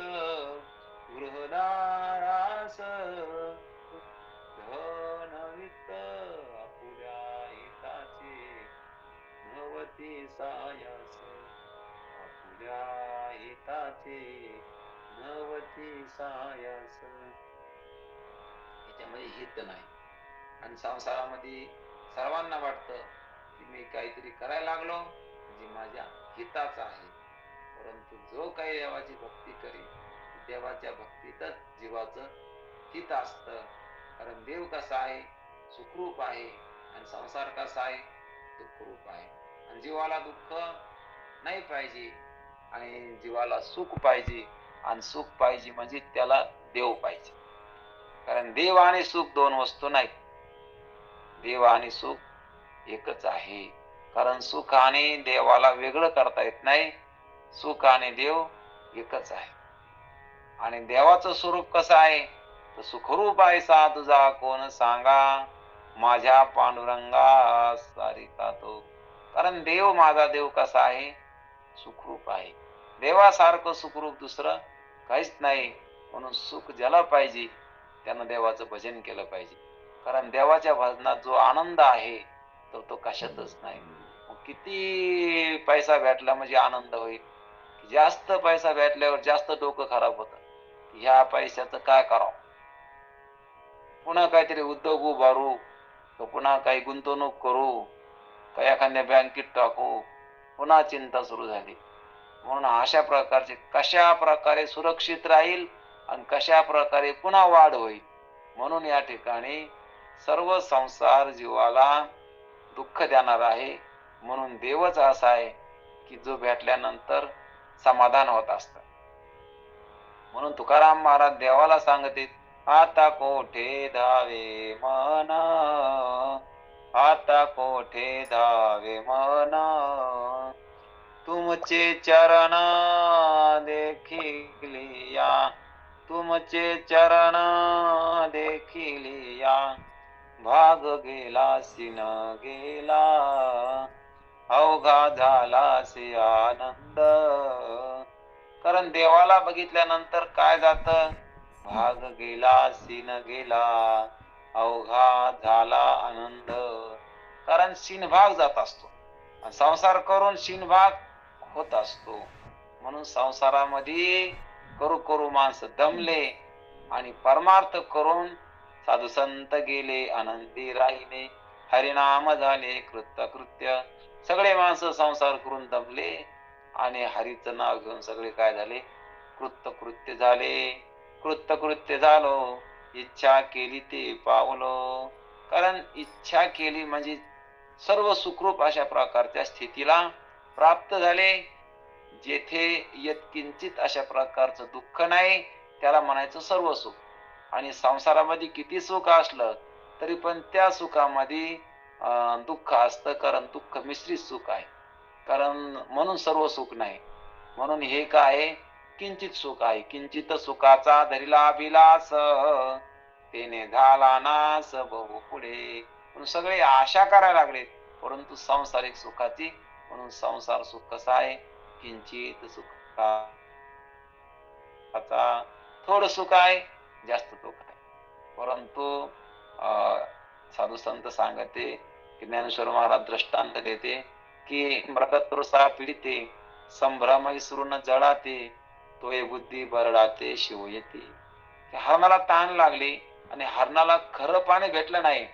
गृहदारास धनवित्त, आपुल्या हिताचे नवती सायास, आपुल्या हिताचे नवती सायास. याच्यामध्ये हित नाही. आणि संसारामध्ये सर्वांना वाटतं की मी काहीतरी करायला लागलो म्हणजे माझ्या हिताचा आहे. परंतु जो काही देवाची भक्ती करी देवाच्या भक्तीतच जीवाचं हित असतं. कारण देव कसा आहे, सुखरूप आहे आणि संसार कसा आहे, दुःखरूप आहे. आणि जीवाला दुःख नाही पाहिजे आणि जीवाला सुख पाहिजे आणि सुख पाहिजे म्हणजे त्याला देव पाहिजे. कारण देव आणि सुख दोन वस्तू नाहीत. देव आणि सुख एकच आहे. कारण सुख आणि देवाला वेगळं करता येत नाही. सुख आणि देव एकच आहे. आणि देवाचं स्वरूप कसं आहे तर सुखरूप आहे सा तुझा कोण सांगा, माझ्या पांडुरंगा सारिका तो. कारण देव माझा देव कसा आहे, सुखरूप आहे. देवासारखं सुखरूप दुसरं काहीच नाही. म्हणून सुख ज्याला पाहिजे त्यानं देवाचं भजन केलं पाहिजे. कारण देवाच्या भजनात जो आनंद आहे तर तो कशातच नाही. किती पैसा भेटला म्हणजे आनंद होईल, जास्त पैसा भेटल्यावर जास्त डोकं खराब होतं. ह्या पैशाचं काय करावं, पुन्हा काहीतरी उद्योग उभारू, पुन्हा काही गुंतवणूक करू, काही एखाद्या बँकेत टाकू, पुन्हा चिंता सुरू झाली. म्हणून अशा प्रकारचे कशा प्रकारे सुरक्षित राहील आणि कशा प्रकारे पुन्हा वाढ होईल. म्हणून या ठिकाणी सर्व संसार जीवाला दुःख देणार आहे. म्हणून देवच असा आहे की जो भेटल्यानंतर समाधान होत असतं. म्हणून तुकाराम महाराज देवाला सांगते, आता कोठे धावे मन, आता कोठे धावे मन, तुमचे चरण देखिलिया, तुमचे चरण देखिलिया, भाग गेला सिन गेला, अवघा झाला से आनंद. कारण देवाला बघितल्यानंतर काय जात, भाग गेला सिन गेला, अवघा झाला आनंद. कारण सिनभाग जात असतो, संसार करून सिनभाग होत असतो. म्हणून संसारामध्ये करू करू माणसं दमले आणि परमार्थ करून साधू संत गेले आनंदी राहिले, हरिनाम झाले कृत्य. सगळे माणसं संसार करून दमले आणि हरीचं नाव घेऊन सगळे काय झाले, कृत्य झाले. कृत्य झालो, इच्छा केली ते पावलो. कारण इच्छा केली म्हणजे सर्व सुखरूप अशा प्रकारच्या स्थितीला प्राप्त झाले. जेथे यत्किंचित अशा प्रकारचं दुःख नाही त्याला म्हणायचं सर्व सुख. आणि संसारामध्ये किती सुख असलं तरी पण त्या सुखामध्ये दुःख असतं. कारण दुःख मिश्रित सुख आहे. कारण म्हणून सर्व सुख नाही. म्हणून हे काय, किंचित सुख आहे. किंचित सुखाचा धरिला अभिलास, तेने झाला नास बहु पुढे. म्हणून सगळे आशा करायला लागले परंतु सांसारिक सुखाची. म्हणून संसार सुख कसा आहे, किंचित सुखाचा थोडं सुख आहे, जास्त दुःख आहे. परंतु साधू संत सांगते की ज्ञानेश्वर महाराज दृष्टांत देते की मृगतृषा पीडिते संभ्रम विसरून जळाते तोय बुद्धी बरडाते शिव येते. हरणाला तहान लागली आणि हरणाला खरं पाणी भेटलं नाही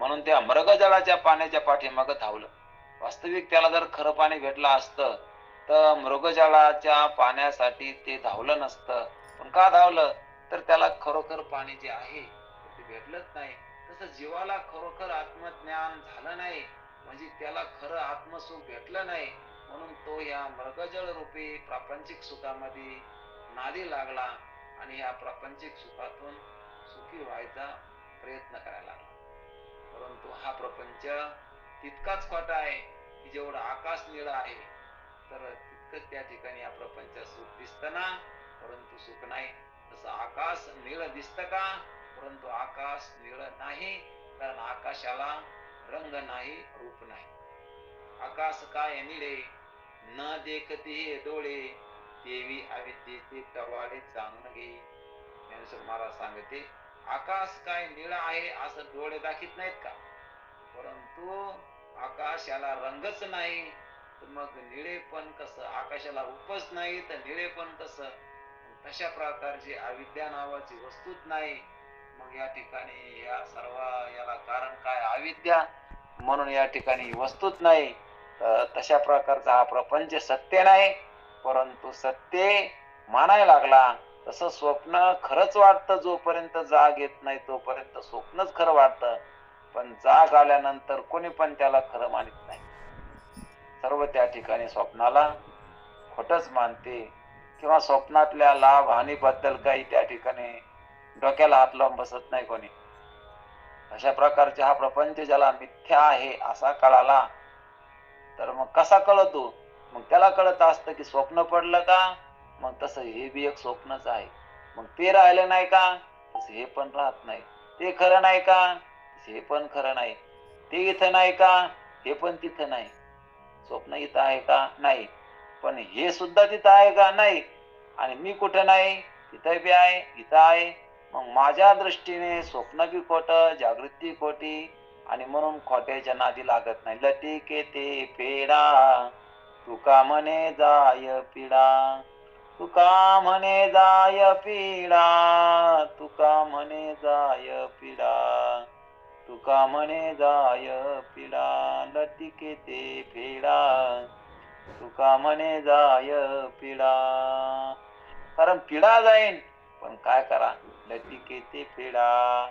म्हणून त्या मृगजळाच्या पाण्याच्या पाठीमागं धावलं. वास्तविक त्याला जर खरं पाणी भेटलं असतं तर मृगजळाच्या पाण्यासाठी ते धावलं नसतं. पण का धावलं तर त्याला खरोखर पाणी जे आहे ते भेटलंच नाही. तसं जीवाला खरोखर आत्मज्ञान झालं नाही म्हणजे त्याला खरं आत्मसुख भेटलं नाही म्हणून तो या मृगजळ रूपी प्रापंचिक सुखामध्ये नादी लागला आणि या प्रापंचिक सुखातून सुखी व्हायचा प्रयत्न करायला लागला. परंतु हा प्रपंच तितकाच खोटा आहे की जेवढं आकाश निळं आहे तर तितकंच त्या ठिकाणी या प्रपंच सुख दिसतं ना, परंतु सुख नाही. तसं आकाश निळं दिसतं का, परंतु आकाश निळं नाही, कारण आकाशाला रंग नाही, रूप नाही. आकाश काय निळे न देखते हे डोळे देवी अविद्येचे टवाळे जाणून घे. ज्ञानेश्वर महाराज सांगते आकाश काय निळं आहे असं डोळे दाखवत नाहीत का, परंतु आकाश याला रंगच नाही तर मग निळेपण कसं, आकाशाला रूपच नाही तर निळेपण कसं. तशा प्रकारची अविद्या नावाची वस्तूच नाही. मग या ठिकाणी या सर्व याला कारण काय, अविद्या. म्हणून या ठिकाणी वस्तूच नाही. तशा प्रकारचा हा प्रपंच सत्य नाही, परंतु सत्य मानायला लागला. तसं स्वप्न खरंच वाटतं, जोपर्यंत जाग येत नाही तोपर्यंत स्वप्नच खरं वाटतं, पण जाग आल्यानंतर कोणी पण त्याला खरं मानित नाही. सर्व त्या ठिकाणी स्वप्नाला खोटच मानते किंवा स्वप्नातल्या लाभ हानीबद्दल काही त्या ठिकाणी डोक्याला हात लावून बसत नाही कोणी. अशा प्रकारचा हा प्रपंच ज्याला मिथ्या आहे असा कळाला तर मग कसा कळतो, मग त्याला कळत असतं की स्वप्न पडलं का, मग तसं हे बी एक स्वप्नच आहे. मग ते राहिलं नाही का, तसं हे पण राहत नाही. ते खरं नाही का, हे पण खरं नाही. ते इथं नाही का, हे पण तिथं नाही. स्वप्न इथं आहे का, नाही, पण हे सुद्धा तिथं आहे का, नाही. आणि मी कुठं नाही, तिथं बी आहे, इथं आहे. मग माझ्या दृष्टीने स्वप्न बी खोटं, जागृती खोटी, आणि म्हणून खोट्याच्या नादी लागत नाही. लटिके ते पेडा तुका म्हणे जाय पिडा, तुका म्हणे जाय पिडा, तुका म्हणे जाय पिडा, तुका म्हणे जाय पिडा, लटिके ते फेडा तुका म्हणे जाय पिडा. कारण पिडा जाईन, पण काय करा, लटिके ते फेडा,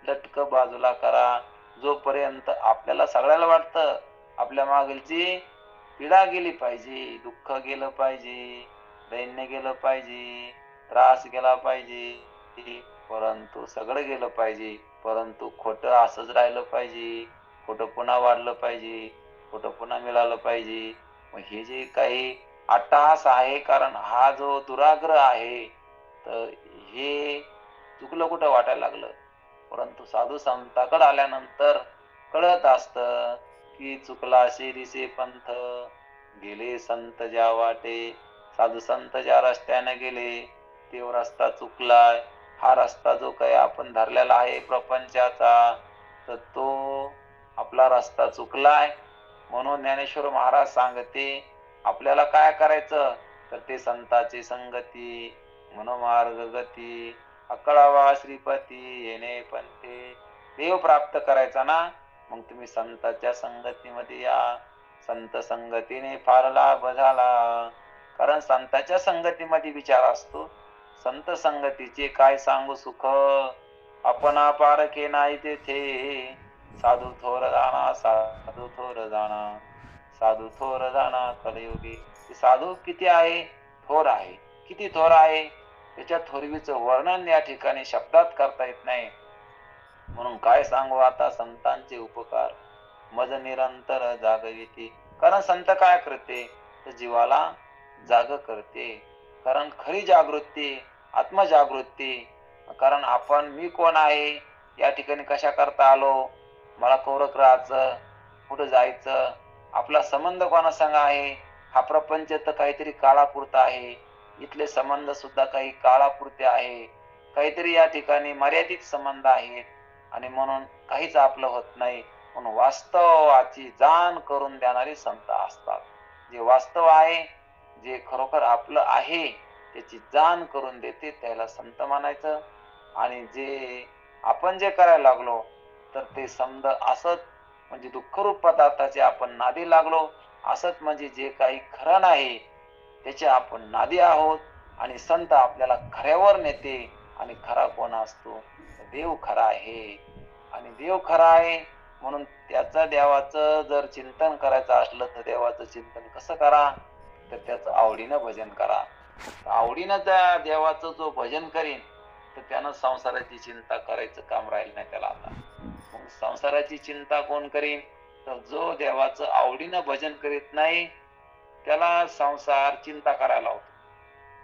लटक बाजूला करा. जोपर्यंत आपल्याला सगळ्याला वाटतं आपल्या मागलची पीडा गेली पाहिजे, दुःख गेलं पाहिजे, दैन्य गेलं पाहिजे, त्रास गेला पाहिजे, परंतु सगळं गेलं पाहिजे, परंतु खोटं असंच राहिलं पाहिजे, खोटं पुन्हा वाढलं पाहिजे, खोटं पुन्हा मिळालं पाहिजे. मग हे जे काही अट्टहास आहे, कारण हा जो दुराग्रह आहे तर हे चुकलं कुठं वाटायला लागलं. परंतु साधू संतांकडे आल्यानंतर कळत असतं की चुकला शिरीसे पंथ, गेले संत ज्या वाटे. साधू संत ज्या रस्त्याने गेले ते रस्ता चुकलाय. हा रस्ता जो काही आपण धरलेला आहे प्रपंचाचा तर तो आपला रस्ता चुकलाय. म्हणून ज्ञानेश्वर महाराज सांगते आपल्याला काय करायचं तर ते संताची संगती, मनोमार्ग गती, अकळावा श्रीपती येणे पंथे. देव प्राप्त करायचा ना, मग तुम्ही संतांच्या संगतीमध्ये या. संत संगतीने फार लाभ झाला, कारण संतांच्या संगतीमध्ये विचार असतो. संत संगतीचे काय सांगू सुख, आपणा पारखे नाही तेथे. साधू थोर जाणा, साधू थोर जाणा, साधू थोर जाणा कलयुगी. साधू किती आहे, थोर आहे. किती थोर आहे त्याच्या थोरवीचं वर्णन या ठिकाणी शब्दात करता येत नाही. म्हणून काय सांगू आता संतांचे उपकार, मज निरंतर जागविती. कारण संत काय करते तर जीवाला जाग करते. कारण खरी जागृती आत्मजागृती. कारण आपण मी कोण आहे, या ठिकाणी कशा करता आलो, मला कौरक राहायचं, कुठं जायचं, आपला संबंध कोणा संग आहे. हा प्रपंच तर काहीतरी काळापुरता आहे, इथले संबंध सुद्धा काही काळापुरते आहे, काहीतरी या ठिकाणी मर्यादित संबंध आहेत, आणि म्हणून काहीच आपलं होत नाही. म्हणून वास्तवाची जाण करून देणारी संत असतात. जे वास्तव आहे, जे खरोखर आपलं आहे त्याची जाण करून देते त्याला संत मानायचं. आणि जे आपण जे करायला लागलो तर ते समज असत म्हणजे दुःखरूप पदार्थाचे आपण नादी लागलो, असत म्हणजे जे काही खरं नाही त्याचे आपण नादी आहोत. आणि संत आपल्याला खऱ्यावर नेते. आणि खरा कोण असतो? देव खरा आहे. आणि देव खरा आहे म्हणून त्याचा देवाचं जर चिंतन करायचं असलं तर देवाचं चिंतन कसं करा? तर त्याचं आवडीनं भजन करा. आवडीनं त्या देवाचं जो भजन करीन तर त्यानं संसाराची चिंता करायचं काम राहील नाही त्याला. आता मग संसाराची चिंता कोण करीन? तर जो देवाचं आवडीनं भजन करीत नाही त्याला संसार चिंता करायला लावतो.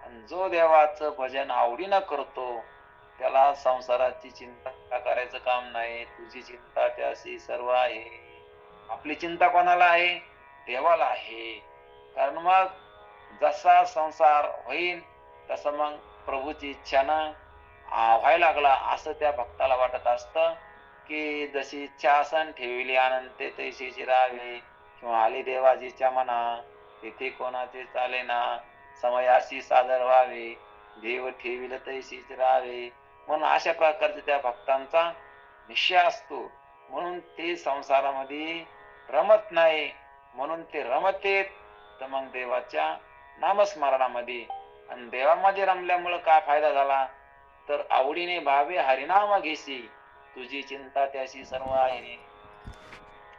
आणि जो देवाचं भजन आवडीनं करतो त्याला संसाराची चिंता करायचं काम नाही. तुझी चिंता त्याशी सर्व आहे. आपली चिंता कोणाला आहे? देवाला आहे. कारण मग जसा संसार होईल तसं मग प्रभूची इच्छानं व्हायला लागला असं त्या भक्ताला वाटत असतं की जशी इच्छा आसन ठेविली अनंते तैशीची राहावे, किंवा आली देवाजीच्या मना तिथे कोणाचे चालेना, समयाशी सादर व्हावे, देव ठेविल तैशीच राहावे. म्हणून अशा प्रकारचे त्या भक्तांचा निश्चय असतो. म्हणून ते संसारामध्ये रमत नाही. म्हणून ते रमतेत तर मग देवाच्या नामस्मरणामध्ये. आणि देवामध्ये रमल्यामुळे काय फायदा झाला? तर आवडीने भावे हरिनाम घेसी, तुझी चिंता त्याशी सर्व आहे.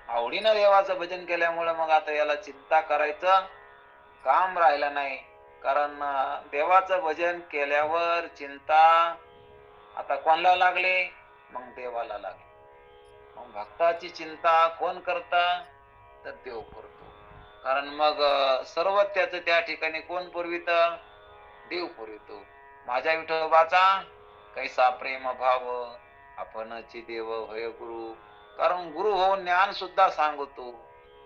आवडीनं देवाचं भजन केल्यामुळे मग आता याला चिंता करायचं काम राहिलं नाही. कारण देवाचं भजन केल्यावर चिंता आता कोणाला लागले? मग देवाला लागले. मग भक्ताची चिंता कोण करता? तर देव करतो. कारण मग सर्व त्याचं त्या ठिकाणी कोण पुरवित? देव पुरवितो. माझ्या विठोबाचा कैसा प्रेम भाव, आपणची देव होय गुरु. कारण गुरु होऊन ज्ञान सुद्धा सांगतो,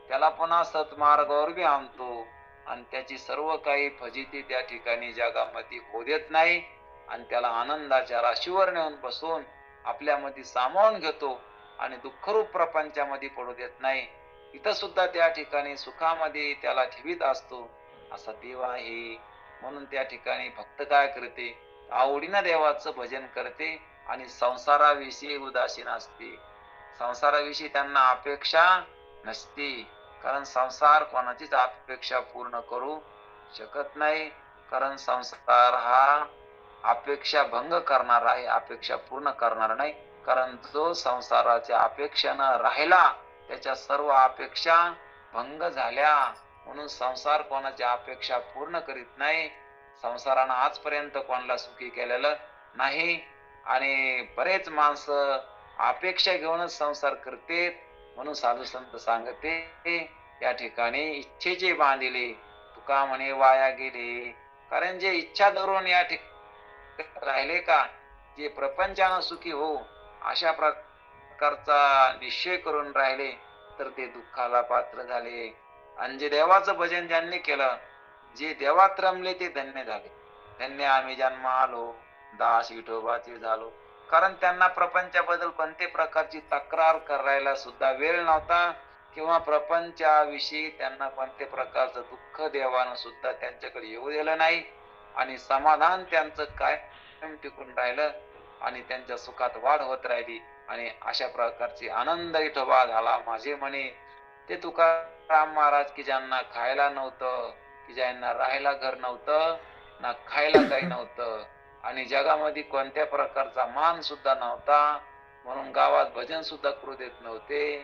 त्याला पुन्हा सत्मार्गावर बी आणतो. आणि त्याची सर्व काही फजिती त्या ठिकाणी जगामध्ये होऊ देत नाही. आणि त्याला आनंदाच्या राशीवर नेऊन बसवून आपल्यामध्ये सामावून घेतो. आणि दुःखरूप प्रपंचामध्ये पडू देत नाही. इथं सुद्धा त्या ठिकाणी सुखामध्ये त्याला ठेवीत असतो. असा देव आहे. म्हणून त्या ठिकाणी भक्त काय करते? आवडीनं देवाचं भजन करते आणि संसाराविषयी उदासीन असते. संसाराविषयी त्यांना अपेक्षा नसते. कारण संसार कोणाचीच अपेक्षा पूर्ण करू शकत नाही. कारण संसार हा अपेक्षा भंग करणार आहे, अपेक्षा पूर्ण करणार नाही. कारण जो संसाराच्या अपेक्षेनं राहिला त्याच्या सर्व अपेक्षा भंग झाल्या. म्हणून संसार कोणाच्या अपेक्षा पूर्ण करीत नाही. संसारानं आजपर्यंत कोणाला सुखी केलेलं नाही. आणि बरेच माणसं अपेक्षा घेऊनच संसार करते. म्हणून साधू संत सांगते या ठिकाणी इच्छेचे बांधिले तुका म्हणे वाया गेले. कारण जे इच्छा धरून या ठिकाणी राहिले का, जे प्रपंचानं सुखी हो अशा प्रकारचा निश्चय करून राहिले तर ते दुःखाला पात्र झाले. आणि जे देवाचं भजन ज्यांनी केलं, जे देवात रमले ते धन्य झाले. धन्य आम्ही जन्म आलो, दास विठोबाचे झालो. कारण त्यांना प्रपंचाबद्दल कोणत्या प्रकारची तक्रार करायला सुद्धा वेळ नव्हता, किंवा प्रपंचाविषयी त्यांना कोणत्या प्रकारचं दुःख देवानं सुद्धा त्यांच्याकडे येऊ दिलं नाही. आणि समाधान त्यांचं काय टिकून राहिलं आणि त्यांच्या सुखात वाढ होत राहिली. आणि अशा प्रकारची आनंद विठोबा झाला माझे म्हणे. ते तुकाराम महाराज की ज्यांना खायला नव्हतं, की ज्यांना राहायला घर नव्हतं, ना खायला काही नव्हतं, आणि जगामध्ये कोणत्या प्रकारचा मान सुद्धा नव्हता, म्हणून गावात भजन सुद्धा करू देत नव्हते.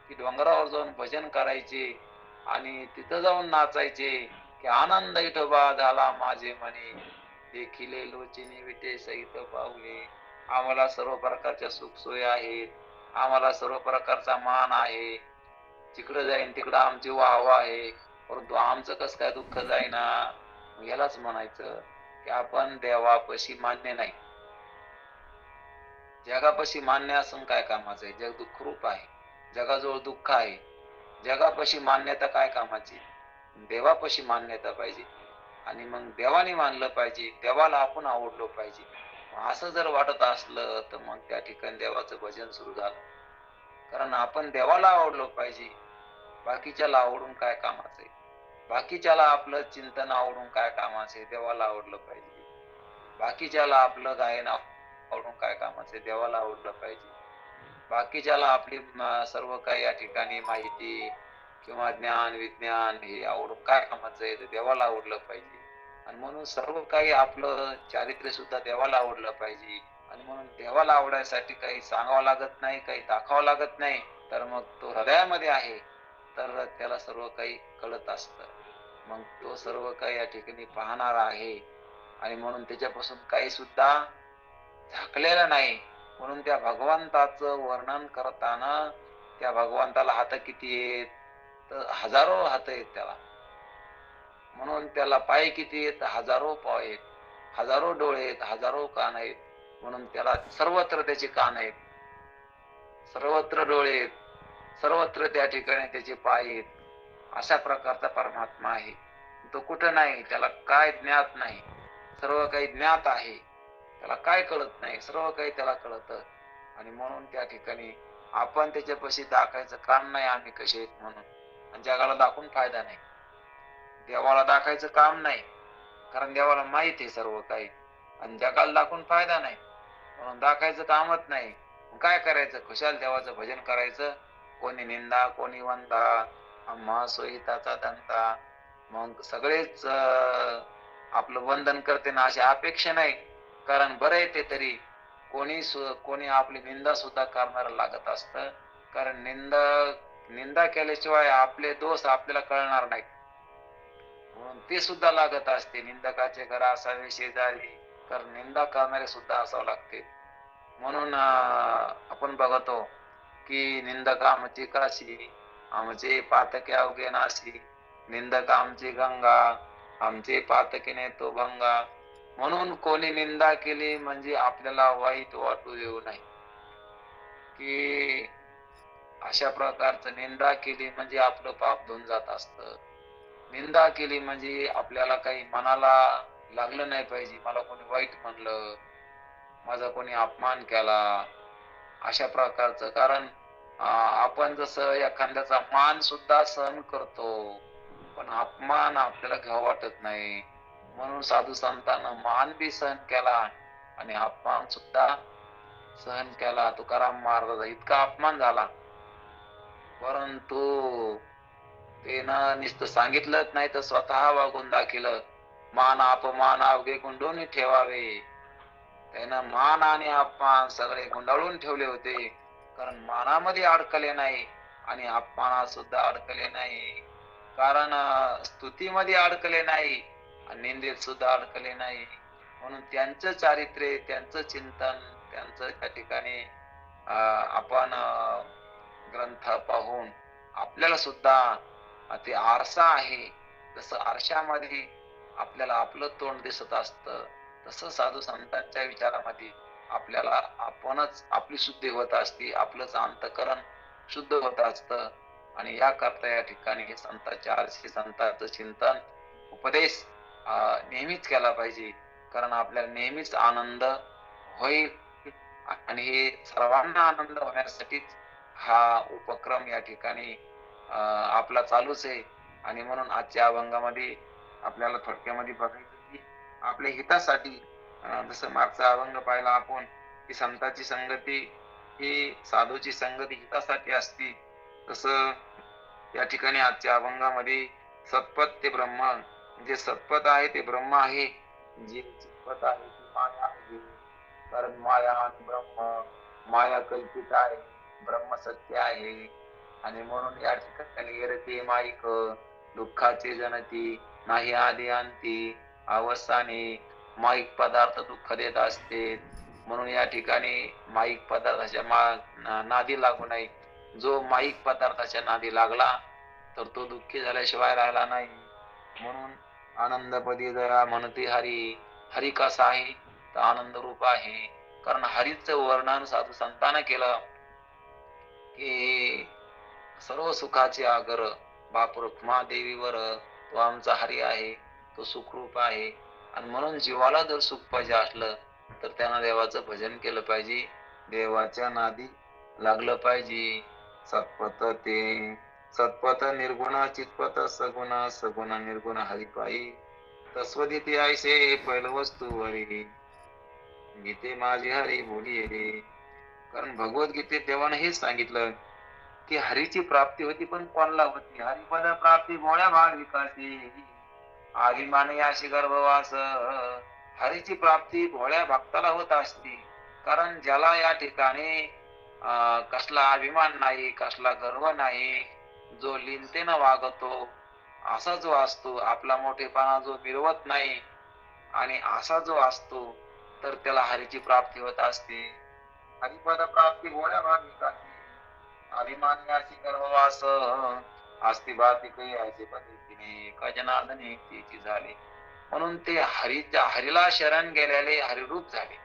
की डोंगरावर जाऊन भजन करायचे आणि तिथं जाऊन नाचायचे की आनंद विठोबा झाला माझे म्हणे. देखिले लोचिनी विटे सहित पावले. आम्हाला सर्व प्रकारच्या सुखसोयी आहेत, आम्हाला सर्व प्रकारचा मान आहे, जिकडं जाईन तिकडं आमची वाहवा आहे, परंतु आमचं कसं काय दुःख जाईना. यालाच म्हणायचं की आपण देवापाशी मान्य नाही. जगापाशी मान्य असून काय कामाचं आहे? जग दुःखरूप आहे, जगाजवळ दुःख आहे. जगापाशी मान्यता काय कामाची? देवापाशी मान्यता पाहिजे. आणि मग देवाने मानलं पाहिजे, देवाला आपण आवडलो पाहिजे. असं जर वाटत असलं तर मग त्या ठिकाणी देवाचं भजन सुरू झालं. कारण आपण देवाला आवडलो पाहिजे. बाकीच्याला आवडून काय कामाचे? बाकीच्याला आपलं चिंतन आवडून काय कामाचे? देवाला आवडलं पाहिजे. बाकीच्याला आपलं गायन आवडून काय कामाचे? देवाला आवडलं पाहिजे. बाकीच्याला आपली सर्व काही या ठिकाणी माहिती किंवा ज्ञान विज्ञान हे आवडून काय कामाचं आहे? देवाला आवडलं पाहिजे. आणि म्हणून सर्व काही आपलं चारित्र्य सुद्धा देवाला आवडलं पाहिजे. आणि म्हणून देवाला आवडायसाठी काही सांगावं लागत नाही, काही दाखवावं लागत नाही. तर मग तो हृदयामध्ये आहे, तर त्याला सर्व काही कळत असतं. मग तो सर्व काही या ठिकाणी पाहणारा आहे. आणि म्हणून त्याच्यापासून काही सुद्धा झाकलेलं नाही. म्हणून त्या भगवंताचं वर्णन करताना त्या भगवंताला हात किती आहेत? तर हजारो हात आहेत त्याला. म्हणून त्याला पाय किती आहेत? हजारो पाय आहेत. हजारो डोळे आहेत, हजारो कान आहेत. म्हणून त्याला सर्वत्र त्याचे कान आहेत, सर्वत्र डोळे आहेत, सर्वत्र त्या ठिकाणी त्याचे पाय आहेत. अशा प्रकारचा परमात्मा आहे. तो कुठं नाही, त्याला काय ज्ञात नाही, सर्व काही ज्ञात आहे. त्याला काय कळत नाही, सर्व काही त्याला कळतं. आणि म्हणून त्या ठिकाणी आपण त्याच्यापाशी दाखायचं काम नाही आम्ही कसे आहेत म्हणून. आणि जगाला दाखवून फायदा नाही, देवाला दाखायचं काम नाही, कारण देवाला माहित आहे सर्व काही. आणि जगाला दाखवून फायदा नाही, म्हणून दाखायचं कामच नाही. काय करायचं? खुशाल देवाचं भजन करायचं. कोणी निंदा, कोणी वंदा, आम्हा सोयीताचा दंता. मग सगळेच आपलं वंदन करते ना अशी अपेक्षा नाही. कारण बरं आहे ते तरी कोणी आपली निंदा सुद्धा करणारा लागत असतं. कारण निंदा केल्याशिवाय आपले दोष आपल्याला कळणार नाहीत, म्हणून ते सुद्धा लागत असते. निंदकाचे घर असावे शेजारी, कारण निंदा करणारे सुद्धा असावं लागते. म्हणून आपण बघतो की निंदक आमची काशी, आमचे पातके अवघे नाशी. निंदक आमची गंगा, आमचे पातके नेतो भंगा. म्हणून कोणी निंदा केली म्हणजे आपल्याला वाईट वाटू देऊ नये, की अशा प्रकारचं निंदा केली म्हणजे आपलं पाप धुवून जात असतं. निंदा केली म्हणजे आपल्याला काही मनाला लागलं नाही पाहिजे, मला कोणी वाईट म्हणलं, माझा कोणी अपमान केला, अशा प्रकारचं. कारण आपण जसं एखाद्याचा मान सुद्धा सहन करतो, पण अपमान आपल्याला घ्यावं वाटत नाही. म्हणून साधू संतांना मान बी सहन केला आणि अपमान सुद्धा सहन केला. तुकाराम महाराजाचा इतका अपमान झाला, परंतु ते नुसतं सांगितलंच नाही तर स्वतः वागून दाखिलं. मान अपमान अवघे गुंडून ठेवावे. त्यानं मान आणि अपमान सगळे गुंडाळून ठेवले होते. कारण मानामध्ये अडकले नाही आणि अपमानात सुद्धा अडकले नाही. कारण स्तुतीमध्ये अडकले नाही आणि निंदेत सुद्धा अडकले नाही. म्हणून त्यांचं चारित्र्य, त्यांचं चिंतन, त्यांचं त्या ठिकाणी आपण ग्रंथ पाहून आपल्याला सुद्धा ते आरसा आहे. जसं आरशामध्ये आपल्याला आपलं तोंड दिसत असतं, तसं साधू संतांच्या विचारामध्ये आपल्याला आपणच आपली शुद्धी होत असते, आपलंच अंतःकरण शुद्ध होत असतं. आणि याकरता या ठिकाणी हे संतांच्या आरसे, संतांचं चिंतन, उपदेश नेहमीच केला पाहिजे. कारण आपल्याला नेहमीच आनंद होईल. आणि हे सर्वांना आनंद होण्यासाठीच हा उपक्रम या ठिकाणी आपला चालूच आहे. आणि म्हणून आजच्या अभंगामध्ये आपल्याला थोडक्यामध्ये बघायचं की आपल्या हितासाठी, जसं मागचा अभंग पाहिला आपण की संतांची संगती ही साधूची संगती हितासाठी असते, तसं या ठिकाणी आजच्या अभंगामध्ये सत्पथ ते ब्रह्म, जे सत्पथ आहे ते ब्रह्म आहे, जे चित्पथ आहे ती माया आहे. कारण माया आणि ब्रह्म, माया कल्पित आहे, ब्रह्म सत्य आहे. आणि म्हणून या ठिकाणी येरते माईक दुःखाचे जनती, नाही आदी अंती अवस्थाने माईक पदार्थ दुःख देत असते. म्हणून या ठिकाणी माईक पदार्थाच्या नादी लागू नये. जो माईक पदार्थाच्या नादी लागला तर तो दुःखी झाल्याशिवाय राहिला नाही. म्हणून आनंदपदी जरा म्हणते हरी. हरी कसा आहे तर आनंद रूप आहे. कारण हरीचं वर्णन साधू संतांना केलं की सर्व सुखाचे आगर बाप रुक्मा देवीवर तो आमचा हरी आहे, तो सुखरूप आहे. आणि म्हणून जीवाला जर सुख पाहिजे असलं तर त्यानं देवाचं भजन केलं पाहिजे, देवाच्या नादी लागलं पाहिजे. सत्पथ ते सत्पथ निर्गुण चित्पथ सगुण सगुण निर्गुण हरिपायी तस्वदिती आयसे पैल वस्तू हरी गीते माझी हरी बोली रे. कारण भगवद्गीतेत देवानं हेच सांगितलं की हरीची प्राप्ती होती, पण कोणाला होती? हरिपद प्राप्ती भोळ्या भाग विकासी आदिमाने अशी गर्भवास. हरीची प्राप्ती भोळ्या भक्ताला होत असती. कारण ज्याला या ठिकाणी कसला अभिमान नाही, कसला गर्व नाही, जो लीनतेनं वागतो, असा जो असतो, आपला मोठेपणा जो मिरवत नाही, आणि असा जो असतो, तर त्याला हरीची प्राप्ती होत असते. हरिपद प्राप्ती भोळ्या भाग विकासी अभिमानी अशी गर्भवास असती बाती काही ऐसे पद्धतीने का जनार्दन एकटीची झाले. म्हणून ते हरीला शरण गेलेले हरिरूप झाले.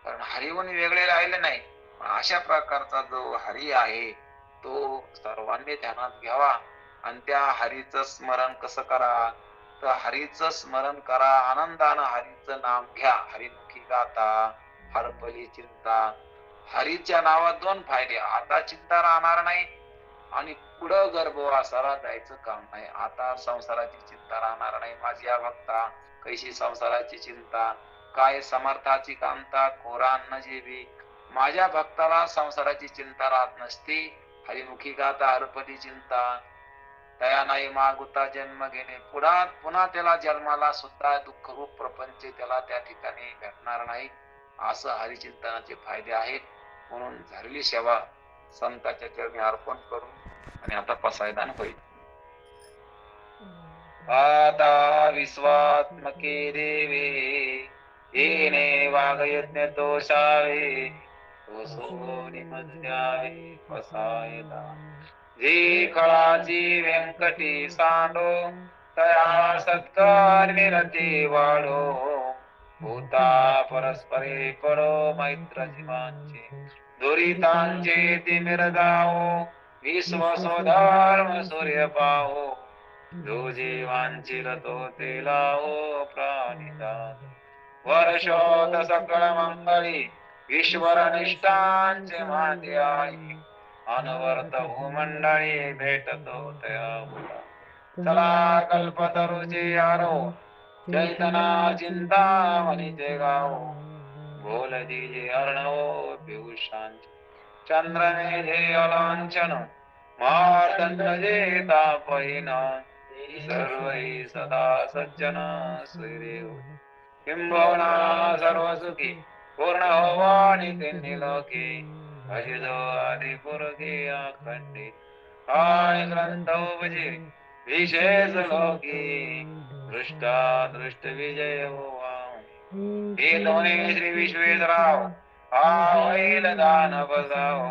कारण हरिहून वेगळे राहिले नाही. पण अशा प्रकारचा जो हरी आहे तो सर्वांनी ध्यानात घ्यावा. आणि त्या हरीचं स्मरण कसं करा? तर हरीचं स्मरण करा, आनंदानं हरीचं नाम घ्या, हरिमुखी गाता हरपली चिंता. हरीच्या नावात दोन फायदे, आता चिंता राहणार नाही आणि पुढं गर्भवासाला जायचं काम नाही. आता संसाराची चिंता राहणार नाही. माझी या भक्ता कैशी संसाराची चिंता, काय समर्थाची कांता कोरा अन्न जेवी. माझ्या भक्ताला संसाराची चिंता राहत नसती. हरिमुखी गाता हरपली चिंता. तया नाही मागुता जन्म घेणे, पुन्हा त्याला जन्माला सुद्धा दुःखरूप प्रपंच त्याला त्या ठिकाणी भेटणार नाही. असं हरिचिंतनाचे फायदे आहेत. म्हणून झालेली सेवा संतांच्या चरणी अर्पण करून आणि आता पसायदान होईल. आता विश्वात्मके देवे येणे वागयज्ञ तोषावे तो सोनी मज द्यावे पसायदान. जी खळाची व्यंकटी सांडो तया सत्कार निरती वाढो. भूता परस्परे पडो मैत्र जीवांचे दुरितांचे तिमिर जाओ. विश्वसो धर्म सूर्य पाहो जो जीवांची रतो ते लावो प्राणिदान. वर्षोत सकळ मंगळी ईश्वर निष्ठांचे माते आई. अनवर्त भूमंडळी भेटतो तया मुला. चला कल्पतरुचे आरो चैतना चिंतामणीचे गावो. बोल दीजे अर्णव पियुषांचे चंद्रमेघे अलांछन मार्दंड जे तापहीन. सर्वै सदा सज्जन सुदेव किंबहुना सर्वसुखी पूर्ण होवानी तिन्ही लोके. भजितो आदिपुरुषे अखंडित आणि ग्रंथ उपजे विशेष लोकी. दृष्टा दृष्ट विजय होवा. हे दोन्ही श्री विश्वेश्वराव हा होईल दान बजाव.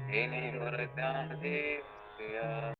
हे निवृत्तांते